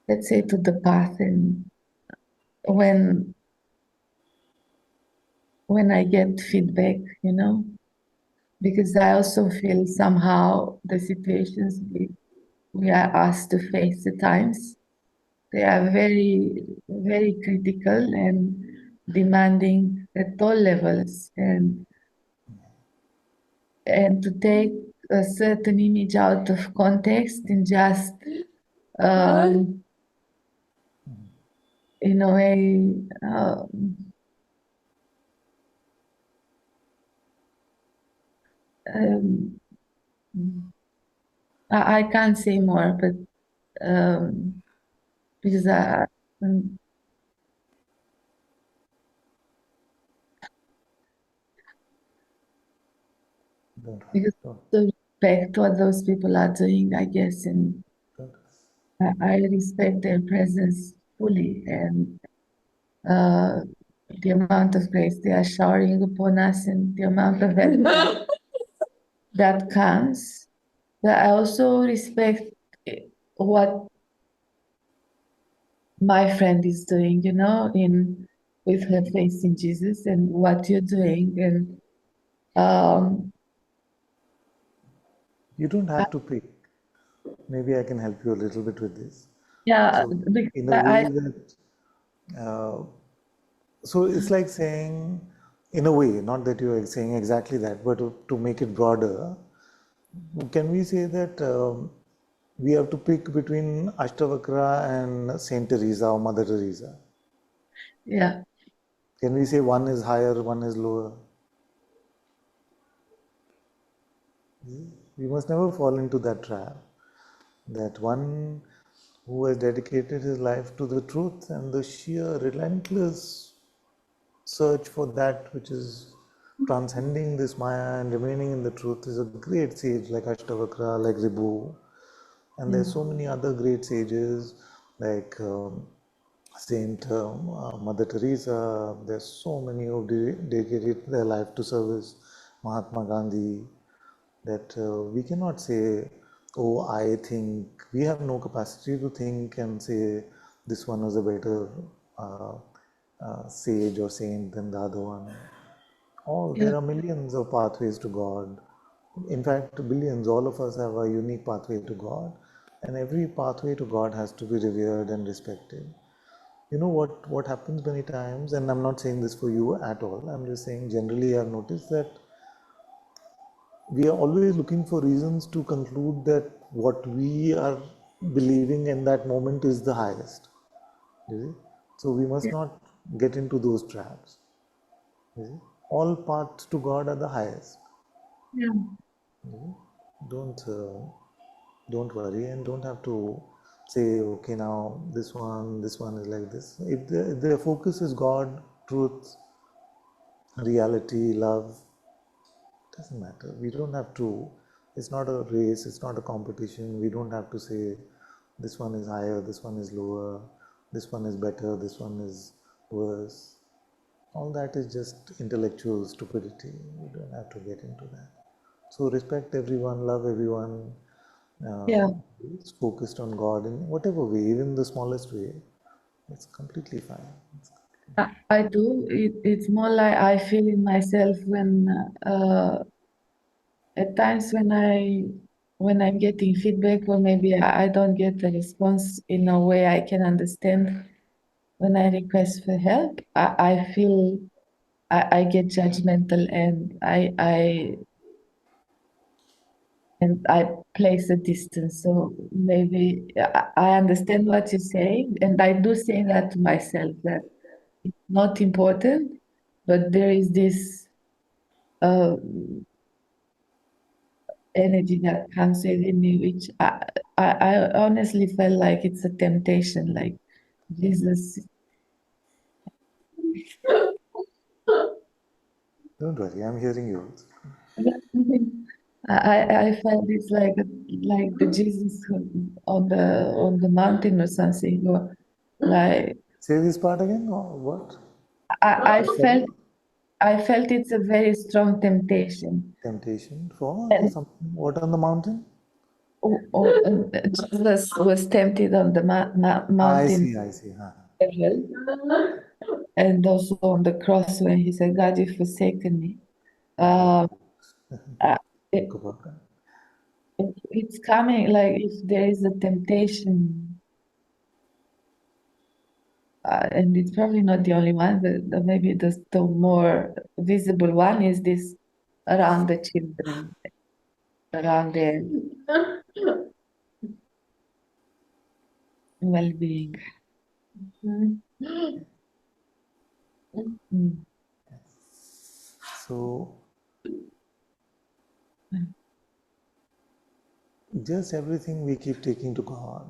let's say, to the path. And when when I get feedback, because I also feel somehow the situations we are asked to face at times, they are very, very critical and demanding at all levels. And to take a certain image out of context and just um, in a way um, I can't say more, but because um, Don't, because don't, the respect what those people are doing, I guess, and don't. I respect their presence fully, and uh, the amount of grace they are showering upon us and the amount of effort that comes. But I also respect what my friend is doing, in with her faith in Jesus and what you're doing. And You don't I- have to pick. Maybe I can help you a little bit with this. yeah, So, because in a way that, uh, so it's like saying, in a way, not that you are saying exactly that, but to make it broader, can we say that we have to pick between Ashtavakra and Saint Teresa or Mother Teresa. Yeah. Can we say one is higher, one is lower? We must never fall into that trap. That one who has dedicated his life to the truth and the sheer relentless search for that which is transcending this Maya and remaining in the truth is a great sage like Ashtavakra, like Ribhu. And there's so many other great sages like Saint Mother Teresa. There's so many who dedicated their life to service. Mahatma Gandhi. That we cannot say, oh, I think we have no capacity to think and say this one is a better uh, sage or saint than the other one. All Yeah. there are millions of pathways to God. In fact, billions. All of us have a unique pathway to God, and every pathway to God has to be revered and respected. You know what happens many times, and I'm not saying this for you at all. I'm just saying generally I've noticed that we are always looking for reasons to conclude that what we are believing in that moment is the highest. You see? So we must not get into those traps. You see? All paths to God are the highest. Yeah. Don't don't worry and don't have to say, okay, now this one is like this. If the focus is God, truth, reality, love, doesn't matter. We don't have to, it's not a race, it's not a competition. We don't have to say this one is higher, this one is lower, this one is better, this one is worse. All that is just intellectual stupidity. We don't have to get into that. So respect everyone, love everyone, Yeah. is focused on God in whatever way, even the smallest way. It's completely fine. I do. It's more like I feel in myself when at times when I'm getting feedback or maybe I don't get a response in a way I can understand when I request for help, I feel I get judgmental and I place a distance. So maybe I understand what you're saying, and I do say that to myself that it's not important, but there is this uh, energy that comes within me, which I honestly felt like it's a temptation, like Jesus. Don't worry, I'm hearing you. I felt it's like the Jesus on the mountain or something, or like Say this part again, or what? I Sorry? I felt it's a very strong temptation. Temptation for And something. What on the mountain? Jesus was tempted on the I mountain see, I see. Huh. level, and also on the cross when he said, "God, you've forsaken me." Yeah, Uh, uh, it, talk about that. it's coming like if there is a temptation, and it's probably not the only one, but maybe the more visible one is this around the children, around their well-being. Mm. Mm. So just everything we keep taking to God.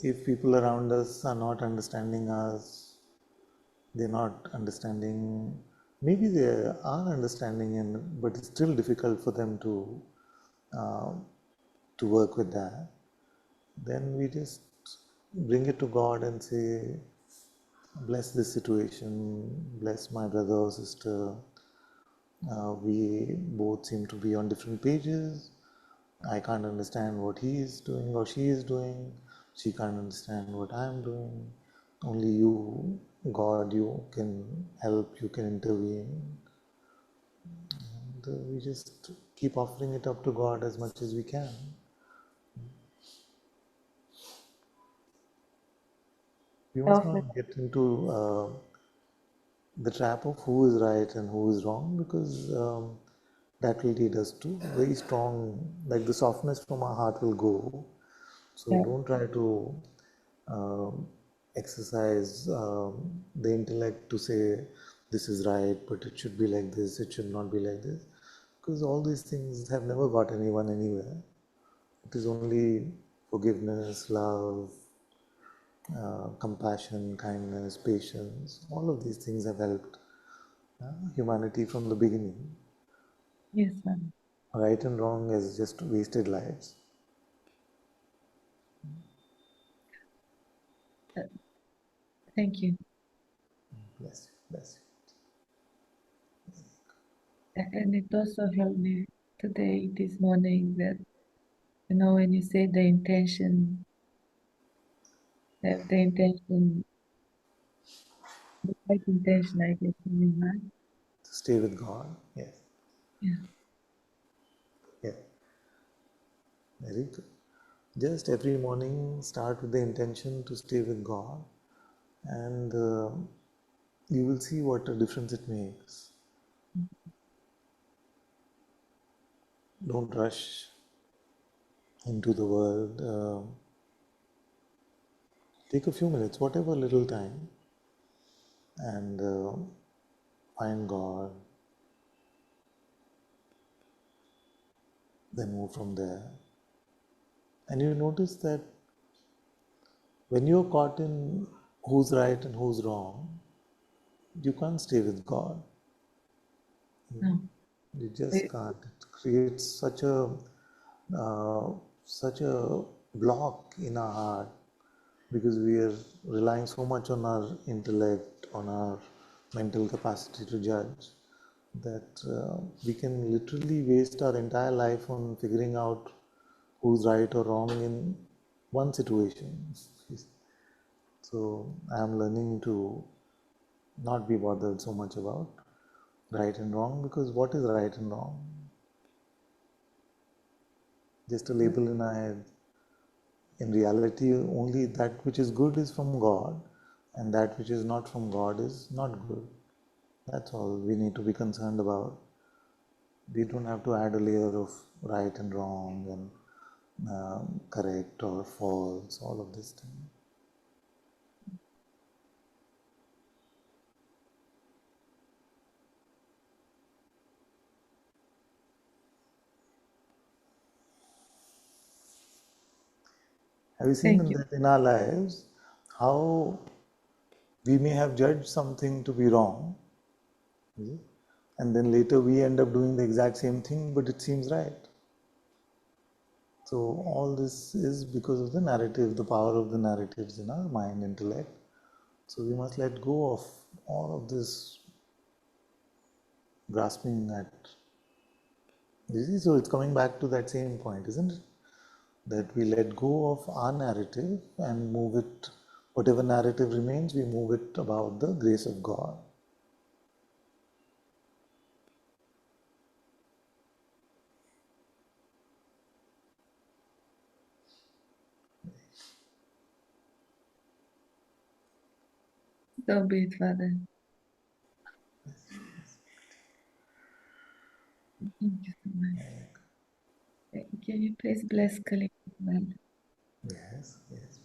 If people around us are not understanding us, they're not understanding, maybe they are understanding, and but it's still difficult for them uh, to work with that. Then we just bring it to God and say, bless this situation, bless my brother or sister. We both seem to be on different pages. I can't understand what he is doing or she is doing. She can't understand what I am doing. Only you, God, you can help, you can intervene. And we just keep offering it up to God as much as we can. We must Selfless. not get into the trap of who is right and who is wrong, because that will lead us to very strong, like the softness from our heart will go. So Yeah. don't try to exercise the intellect to say this is right, but it should be like this, it should not be like this, because all these things have never got anyone anywhere. It is only forgiveness, love, compassion, kindness, patience, all of these things have helped humanity from the beginning. Yes, Swami. Right and wrong is just wasted lives. Thank you. Bless you, bless And it also helped me today, this morning, that, when you say the intention, have the intention, the right intention, I guess, in your heart. you. Stay with God. Yes, Yeah. yeah, very good. Just every morning start with the intention to stay with God, and you will see what a difference it makes. Don't rush into the world. Take a few minutes, whatever little time, and find God, then move from there. And you notice that when you're caught in who's right and who's wrong, you can't stay with God. No. You just It- can't. It creates uh, such a block in our heart because we are relying so much on our intellect, on our mental capacity to judge, that we can literally waste our entire life on figuring out who's right or wrong in one situation. So I am learning to not be bothered so much about right and wrong, because what is right and wrong? Just a label in our head. In reality, only that which is good is from God, and that which is not from God is not good. That's all we need to be concerned about. We don't have to add a layer of right and wrong and correct or false, all of this thing. Have you seen Thank in you. that in our lives how we may have judged something to be wrong, and then later we end up doing the exact same thing, but it seems right. So all this is because of the narrative, the power of the narratives in our mind, intellect. So we must let go of all of this grasping at. So it's coming back to that same point, isn't it? That we let go of our narrative and move it, whatever narrative remains, we move it about the grace of God. So be it, Father. Thank you so much. Can you please bless Kali? Yes, yes.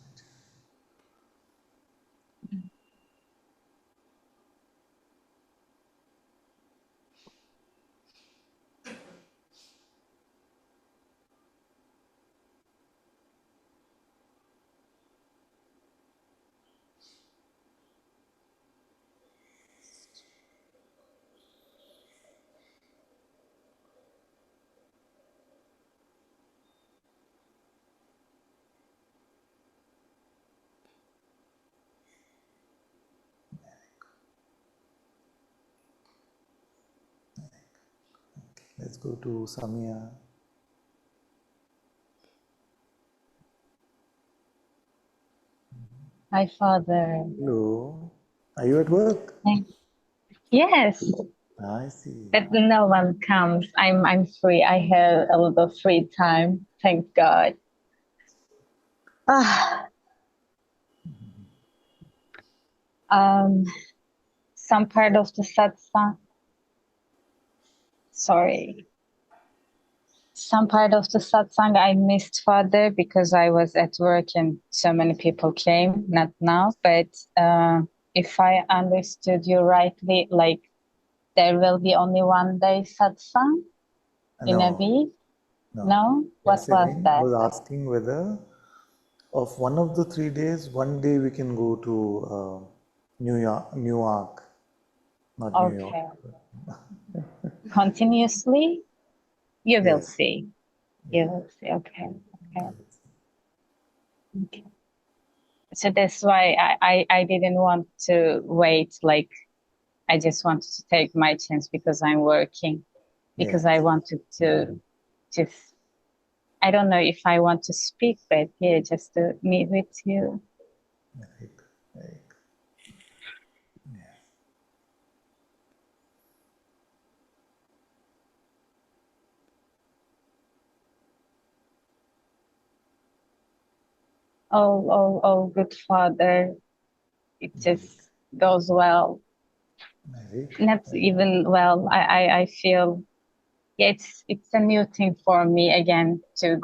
Let's go to Samya. Hi, Father. Hello. Are you at work? Yes, I see. but no one comes. I'm free. I have a lot of free time. Thank God. Ah, um, some part of the satsang. Sorry. some part of the satsang I missed, Father, because I was at work and so many people came, not now. But if I understood you rightly, like there will be only one day satsang in a No, week? no. No? What Yes, I was mean, I that? was asking whether of one of the 3 days, one day we can go to Newark, not New York. Okay. Continuously? You will Yes. see. You will see. Okay. Okay. Okay. So that's why I didn't want to wait. Like, I just wanted to take my chance because I'm working. Because I Yes. wanted to just, I don't know if I want to speak, but yeah, just to meet with you. Right. Right. Oh, good Father. It just goes well. Right. Not even well. I feel, yeah, it's a new thing for me again to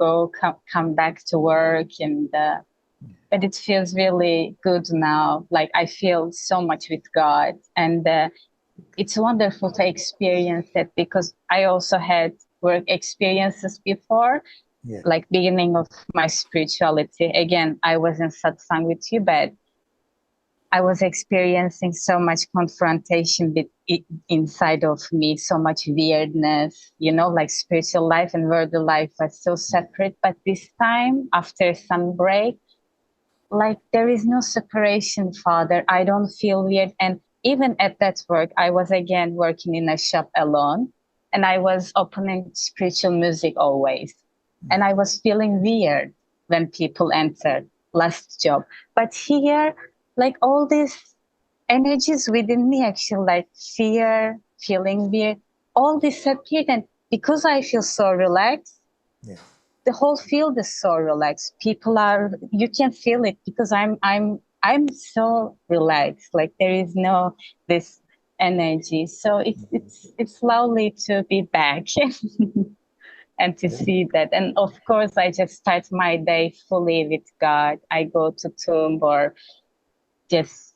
come back to work, and but it feels really good now. Like I feel so much with God, and it's wonderful to experience it because I also had work experiences before, Yes. like beginning of my spirituality. Again, I was in satsang with you, but I was experiencing so much confrontation inside of me, so much weirdness, like spiritual life and worldly life was so separate. But this time, after some break, like there is no separation, Father. I don't feel weird. And even at that work, I was again working in a shop alone, and I was opening spiritual music always. And I was feeling weird when people entered last job. But here, like all these energies within me, actually, like fear, feeling weird, all disappeared. And because I feel so relaxed, Yes. the whole field is so relaxed. People are, you can feel it because I'm so relaxed. Like there is no this energy. So it's lovely to be back and to see that. And of course, I just start my day fully with God. I go to tomb or just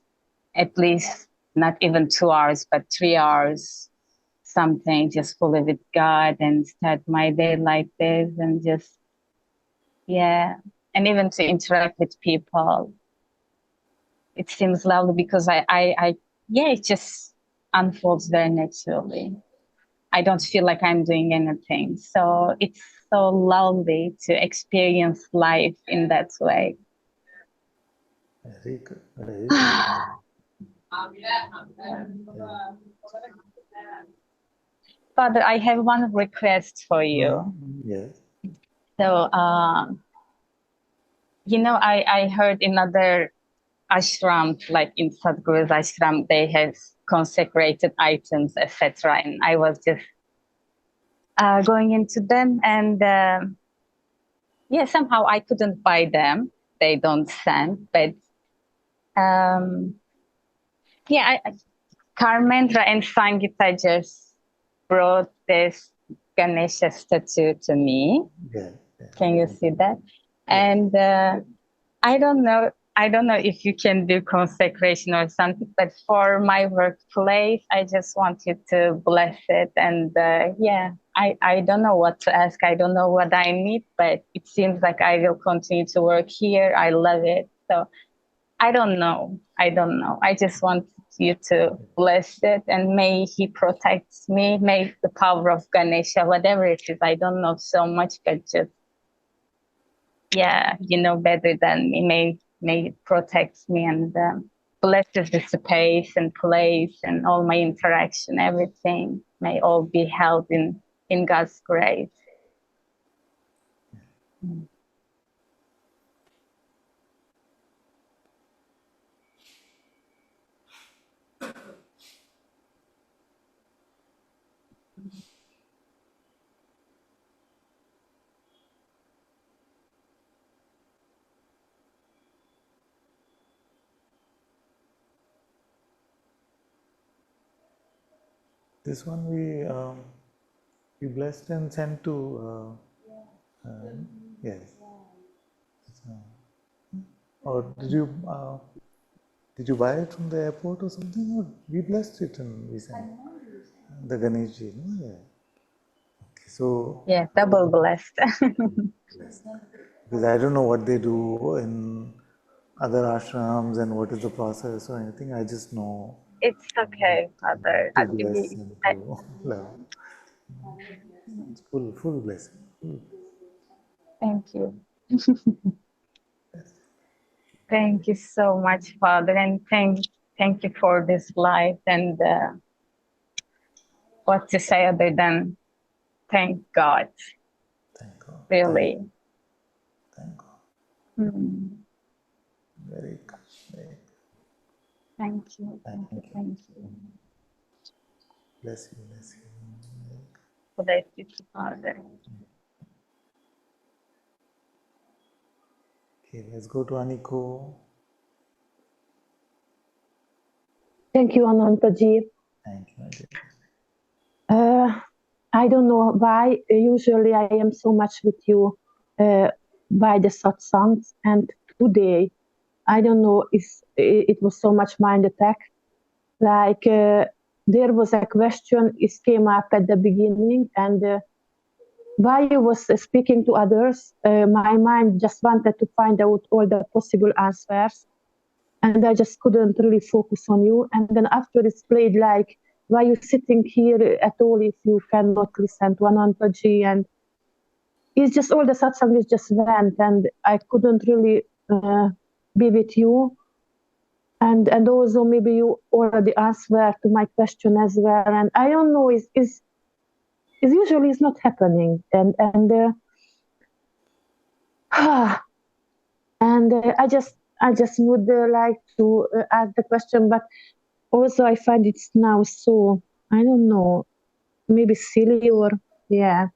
at least not even 2 hours, but 3 hours, something just fully with God and start my day like this and just, yeah. And even to interact with people, it seems lovely because yeah, it just unfolds very naturally. I don't feel like I'm doing anything. So it's so lovely to experience life in that way. Very good. Very good. Father, I have one request for you. Yes. So, I heard in other ashram, like in Sadhguru's ashram, they have consecrated items, etc. And I was just going into them, and yeah, somehow I couldn't buy them. They don't send, but yeah, Carmendra and Sangita just brought this Ganesha statue to me. Yeah. Yeah. Can you see that? Yeah. And I don't know. I don't know if you can do consecration or something, but for my workplace, I just want you to bless it. And yeah, I don't know what to ask. I don't know what I need, but it seems like I will continue to work here. I love it. So I don't know. I don't know. I just want you to bless it and may he protects me. May the power of Ganesha, whatever it is, I don't know so much, but just, yeah, you know better than me. May it protects me and blesses the space and place and all my interaction, everything. May all be held in God's grace. This one we blessed and sent to Yes. Or did you buy it from the airport or something? Or we blessed it and we sent the Ganeshji, no? Yeah. Okay, so Yeah, double blessed. because I don't know what they do in other ashrams and what is the process or anything. I just know It's okay, Father. to bless and to love. It's full blessing. Thank you. Thank you so much, Father, and thank you for this life. And what to say other than thank God, Thank God. really. Thank God. Mm. Very good. Very good. Thank you, thank you, thank you. Bless you, bless you. Bless you, Father. Okay, let's go to Aniko. Thank you, Ananta-ji. Thank you, my dear. I don't know why. Usually, I am so much with you by the satsangs, and today, I don't know if it was so much mind attack. Like there was a question, it came up at the beginning, and while you was speaking to others, my mind just wanted to find out all the possible answers, and I just couldn't really focus on you. And then after it's played, like, why you sitting here at all if you cannot listen to Ananta-ji? And it's just all the satsang is just went, and I couldn't really be with you. And also maybe you already answered to my question as well. And I don't know, is usually it's not happening. And I just would like to ask the question, but also I find it's now so, I don't know, maybe silly or yeah.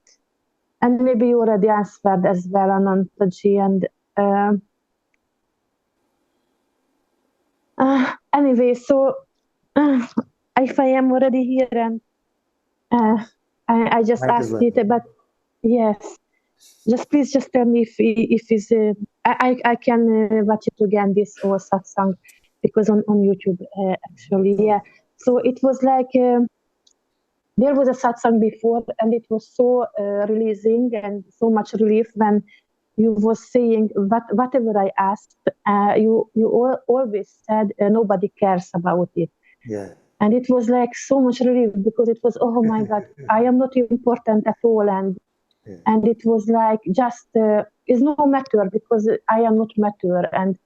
And maybe you already answered as well, Ananta-ji. And anyway, so if I am already here and I just Might as asked well. it, but yes, just please just tell me if it's I can watch it again, this or satsang, because on YouTube actually, yeah. So it was like there was a satsang before, and it was so releasing and so much relief when you was saying whatever I asked, you always said nobody cares about it. Yeah. And it was like so much relief, because it was, oh my God, I am not important at all. And it was like just it's no matter, because I am not matter. And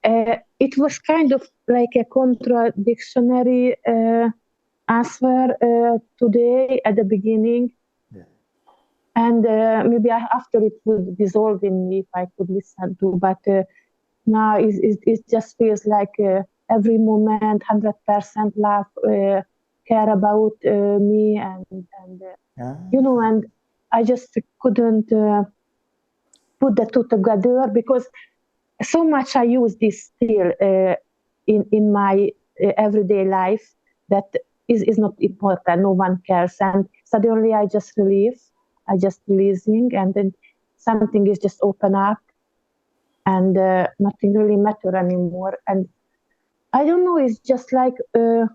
it was kind of like a contradictory answer today at the beginning. Yeah. And maybe after it would dissolve in me if I could listen to. But now it just feels like every moment, 100% love, care about me, and you know, and I just couldn't put the two together, because so much I use this still in my everyday life that is not important. No one cares, and suddenly I just releasing, and then something is just open up, and nothing really matter anymore. And I don't know. It's just like so.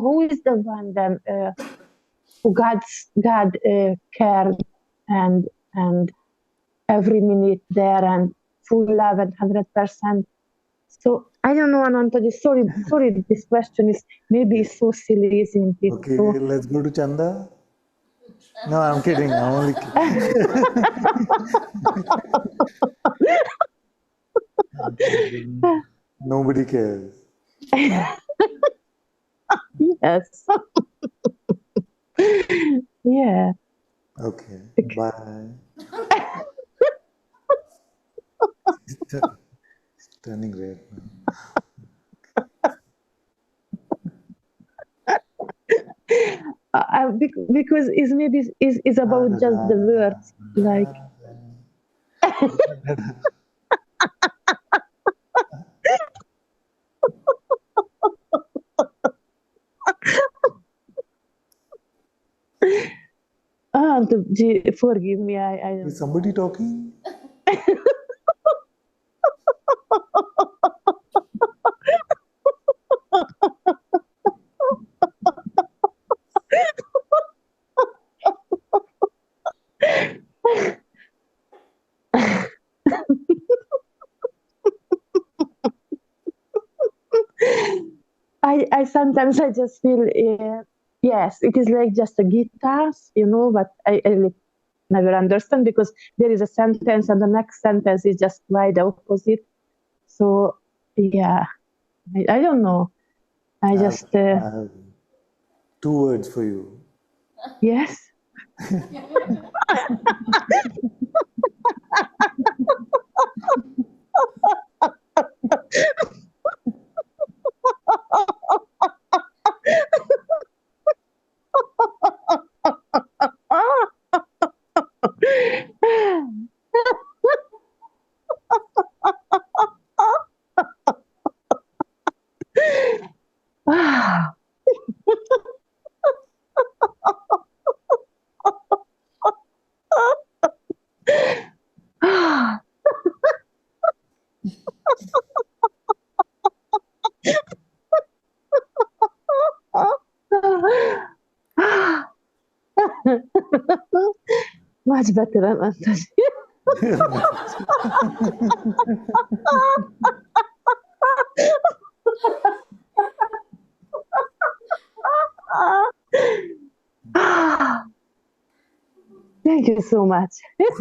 Who is the one then who God cared and every minute there and full love and 100%. So I don't know, Ananta-ji. Sorry. This question is maybe so silly, isn't it? Okay, So, let's go to Chanda. No, I'm kidding. I'm only kidding. Nobody cares. yes. Yeah. Okay, bye. It's turning red now. Because it's maybe is about just the words, like. Forgive me, I don't Is somebody know. talking? I sometimes I just feel yes, it is like just a guitar, but I really never understand because there is a sentence and the next sentence is just quite the opposite. So yeah, I don't know. I I have, just I have two words for you. yes. Much better than Anthony. Thank you so much. Yes.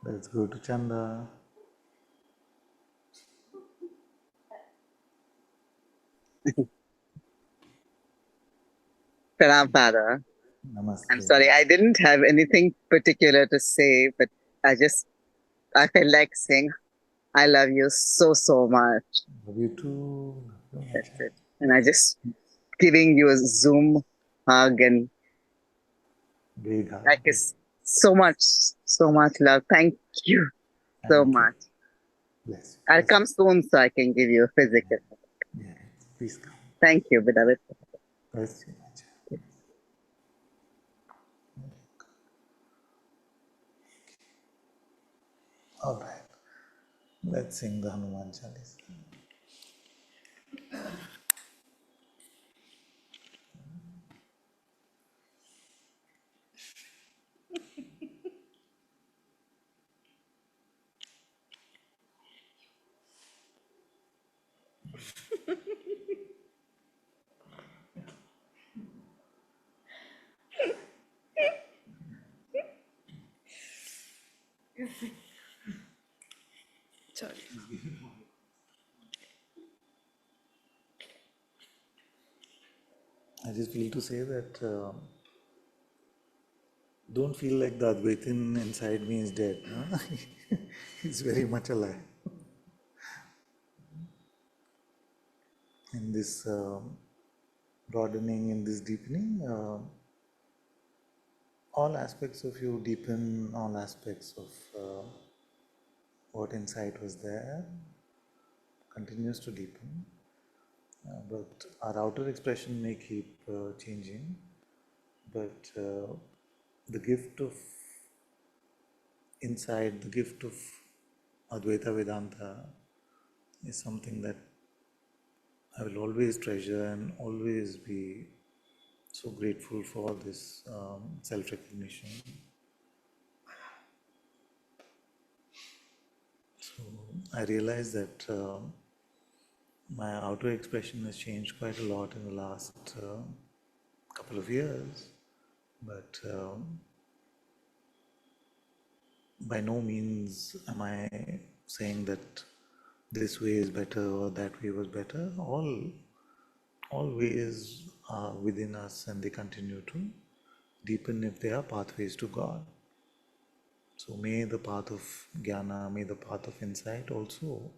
Let's go to Chanda. Pranam, Father. Namaste. I'm sorry, I didn't have anything particular to say, but I felt like saying, I love you so, so much. Love you too. That's it. And I just giving you a Zoom hug and Big hug. like it's so much love. Thank you so Thank you. much. Bless you. I'll come soon so I can give you a physical. Yeah, please come. Thank you, beloved. Bless you. All right. Let's sing the Hanuman Chalisa. Sorry. I just feel to say that don't feel like the Advaitin inside me is dead. No? He's very much alive. In this broadening, in this deepening, all aspects of you deepen, all aspects of what inside was there continues to deepen. But our outer expression may keep changing, but the gift of inside, the gift of Advaita Vedanta is something that I will always treasure and always be so grateful for this self-recognition. So I realize that my outer expression has changed quite a lot in the last couple of years, but by no means am I saying that this way is better or that way was better. All ways are within us and they continue to deepen if they are pathways to God. So may the path of jnana, may the path of insight also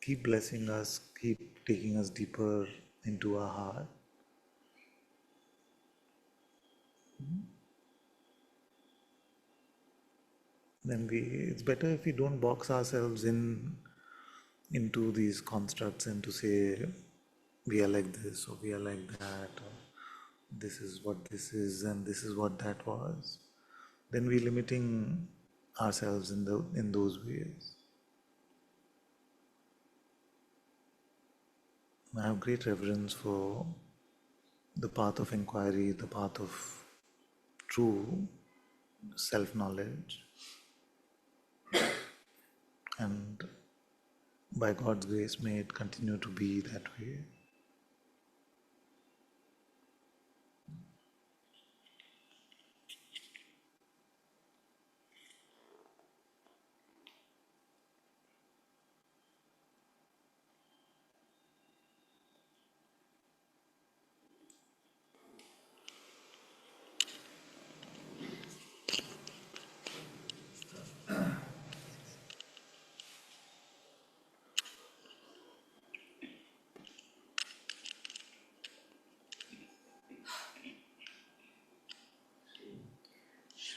keep blessing us, keep taking us deeper into our heart. Then it's better if we don't box ourselves in into these constructs and to say we are like this or we are like that, or this is what this is and this is what that was, then we're limiting ourselves in those ways. I have great reverence for the path of inquiry, the path of true self-knowledge, and by God's grace may it continue to be that way.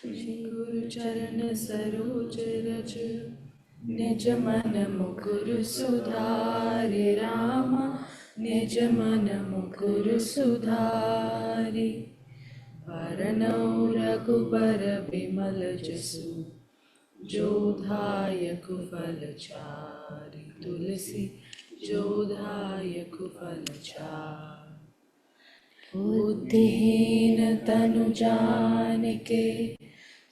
Shri गुरु चरण सरोज रज निज मन मुकुर सुधारि रामा निज मन मुकुर सुधारि वरनौ रघुबर बिमल जसु जो धायक फल चारि तुलसी जो धायक फल चारि बुद्धिहीन तनु जानिके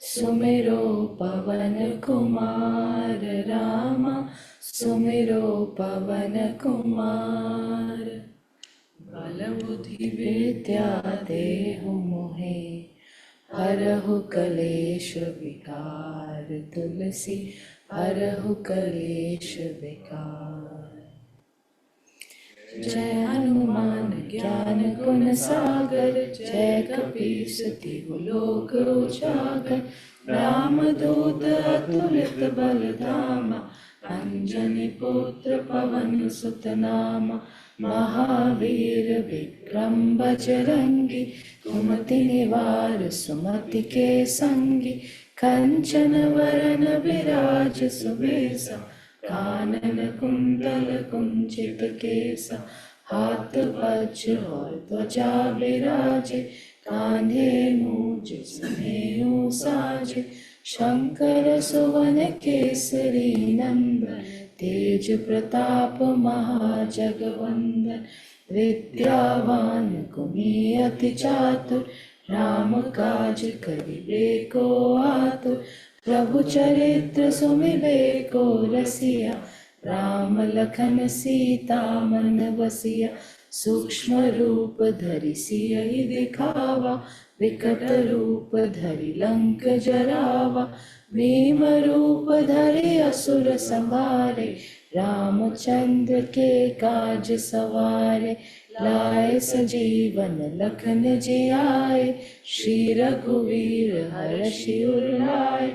सुमिरो पवन कुमार रामा सुमिरो पवन कुमार बल बुद्धि विद्या देहु मोहे हरहु कलेश विकार तुलसी हरहु कलेश विकार। जय हनुमान ज्ञान गुण सागर जय कपीस तिहु लोक उजागर रामदूत अतुलित बल धामा अंजनी पुत्र पवन सुत नामा महावीर विक्रम बजरंगी कुमति निवार सुमति के संगी कंचन वरन विराज सुबेसा कानन कुंडल कुंचित केसा हाथ वज्र और त्वचा विराजे कांधे मूज स्नेहु साजे शंकर सुवन केसरी नंदन तेज प्रताप महाजगवंदन विद्यावान गुणी अति चातुर राम काज करिबे को आतुर प्रभु चरित्र सुमिबे को रसिया राम लखन सीता मन बसिया सूक्ष्म रूप धरि सियहि दिखावा विकट रूप धरि लंक जरावा भीम रूप धरि असुर संहारे रामचंद्र के काज सवारे लाए सजीवन लखन जियाए श्री रघुवीर हर्षि उर लाए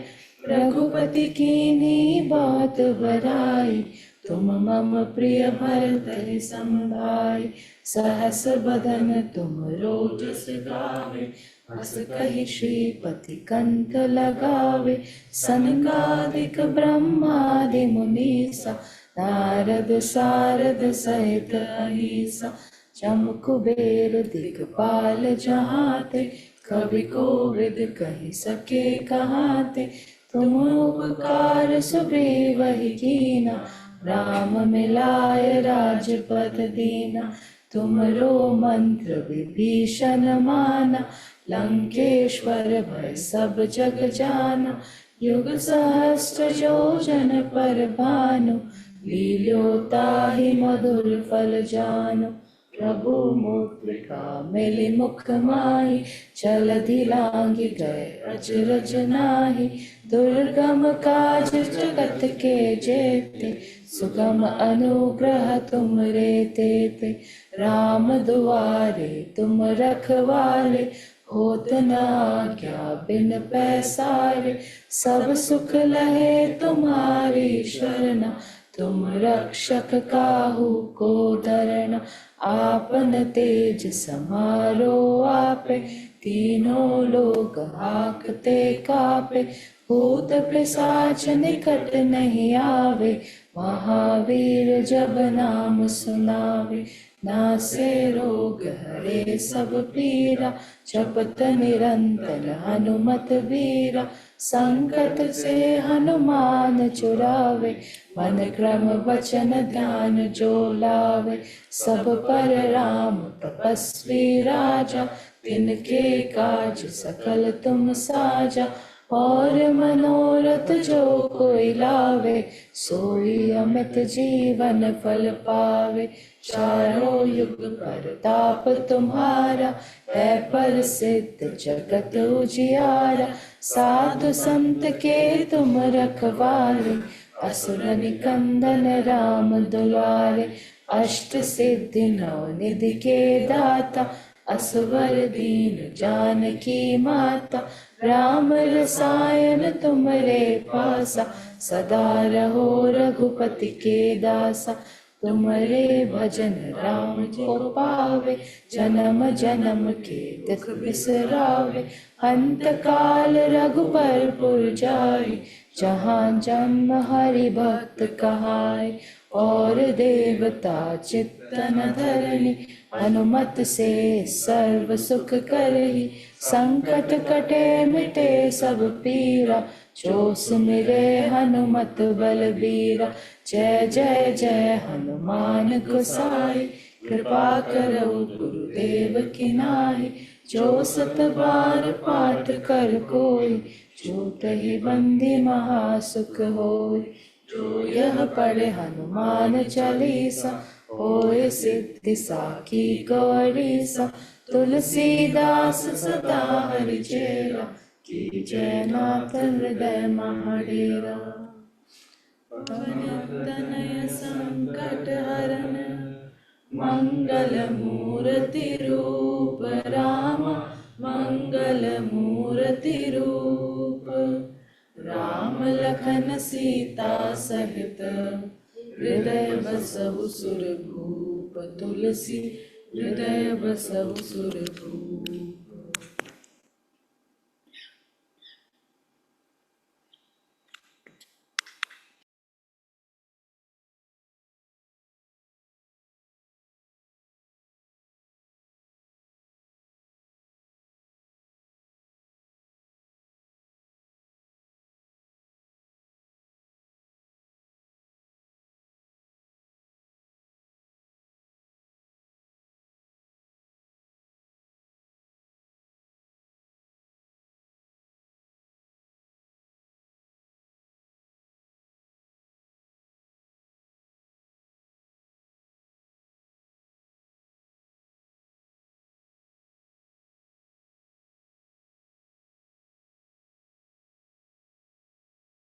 रघुपति कीन्ही बहुत बड़ाई तुम मम प्रिय भरत सम भाई सहस बदन तुम रोजस गावे हस कहि श्रीपति कंठ लगावे सनकादिक ब्रह्मादि मुनीसा नारद सारद सहित अहिसा जम कुबेर दिखपाल जहाते कवि कोविद कहि सके कहाते तुम उपकार सुग्रीव ही कीना राम मिलाय राजपद दीना तुमरो मंत्र विभीषण माना लंकेश्वर भय सब जग जाना युग सहस्त्र योजन पर भानु लील्योताहि मधुर फल जानु प्रभु मुद्रिका मिली मुख माहि जलधि लांघि गए अचरज नाहि दुर्गम काज जगत के जेते सुगम अनुग्रह तुम रे तेते राम दुआरे तुम रखवारे होत न आज्ञा बिन पैसारे सब सुख लहे तुम्हारी शरण तुम रक्षक काहू को डरना आपन तेज समारो आपे तीनों लोग हाकते कापे भूत पिशाच निकट नहीं आवे महावीर जब नाम सुनावे, नासे रोग हरे सब पीरा। जपत निरंतर हनुमत बीरा, संकट से हनुमान छुड़ावे। मन क्रम वचन ध्यान जो लावे, सब पर राम तपस्वी राजा। तिनके काज सकल तुम साजा, और मनोरथ जो कोई लावे, सोई अमित जीवन फल पावे। चारों युग परताप तुम्हारा, है प्रसिद्ध जगत उजियारा। साधु संत के तुम रखवारे, असुर निकंदन राम दुलारे। अष्ट सिद्धि नौ निधि के दाता, असवर दीन जानकी माता। राम रसायन तुमरे पासा, सदा रहो रघुपति के दासा। तुमरे भजन राम को पावे, जन्म जन्म के दुख बिसरावे। अंत काल रघुबर पुर जाई, जहाँ जन्म हरि भक्त कहाय। और देवता चित्तन धरनी, हनुमत से सर्व सुख करही। संकट कटे मिटे सब पीरा, जो सुमिरे हनुमत बलबीरा। जय जय जय हनुमान गोसाई, कृपा करो गुरुदेव की नाहि। जो सत बार पाठ कर कोई, जो तहि बंदी महासुख होय। जो यह पढ़े हनुमान चालीसा, होय सिद्धि साखी गौरीसा। तुलसीदास सदा हरि चेरा, की जय नाथ हृदय महाडेरा। पवन तनय संकट हरन, मंगल मूर्ति रूप राम। मंगल मूर्ति रूप, राम लखन सीता सहित। हृदय बसहु सुरभूप, तुलसी हृदय बसहु सुरभूप।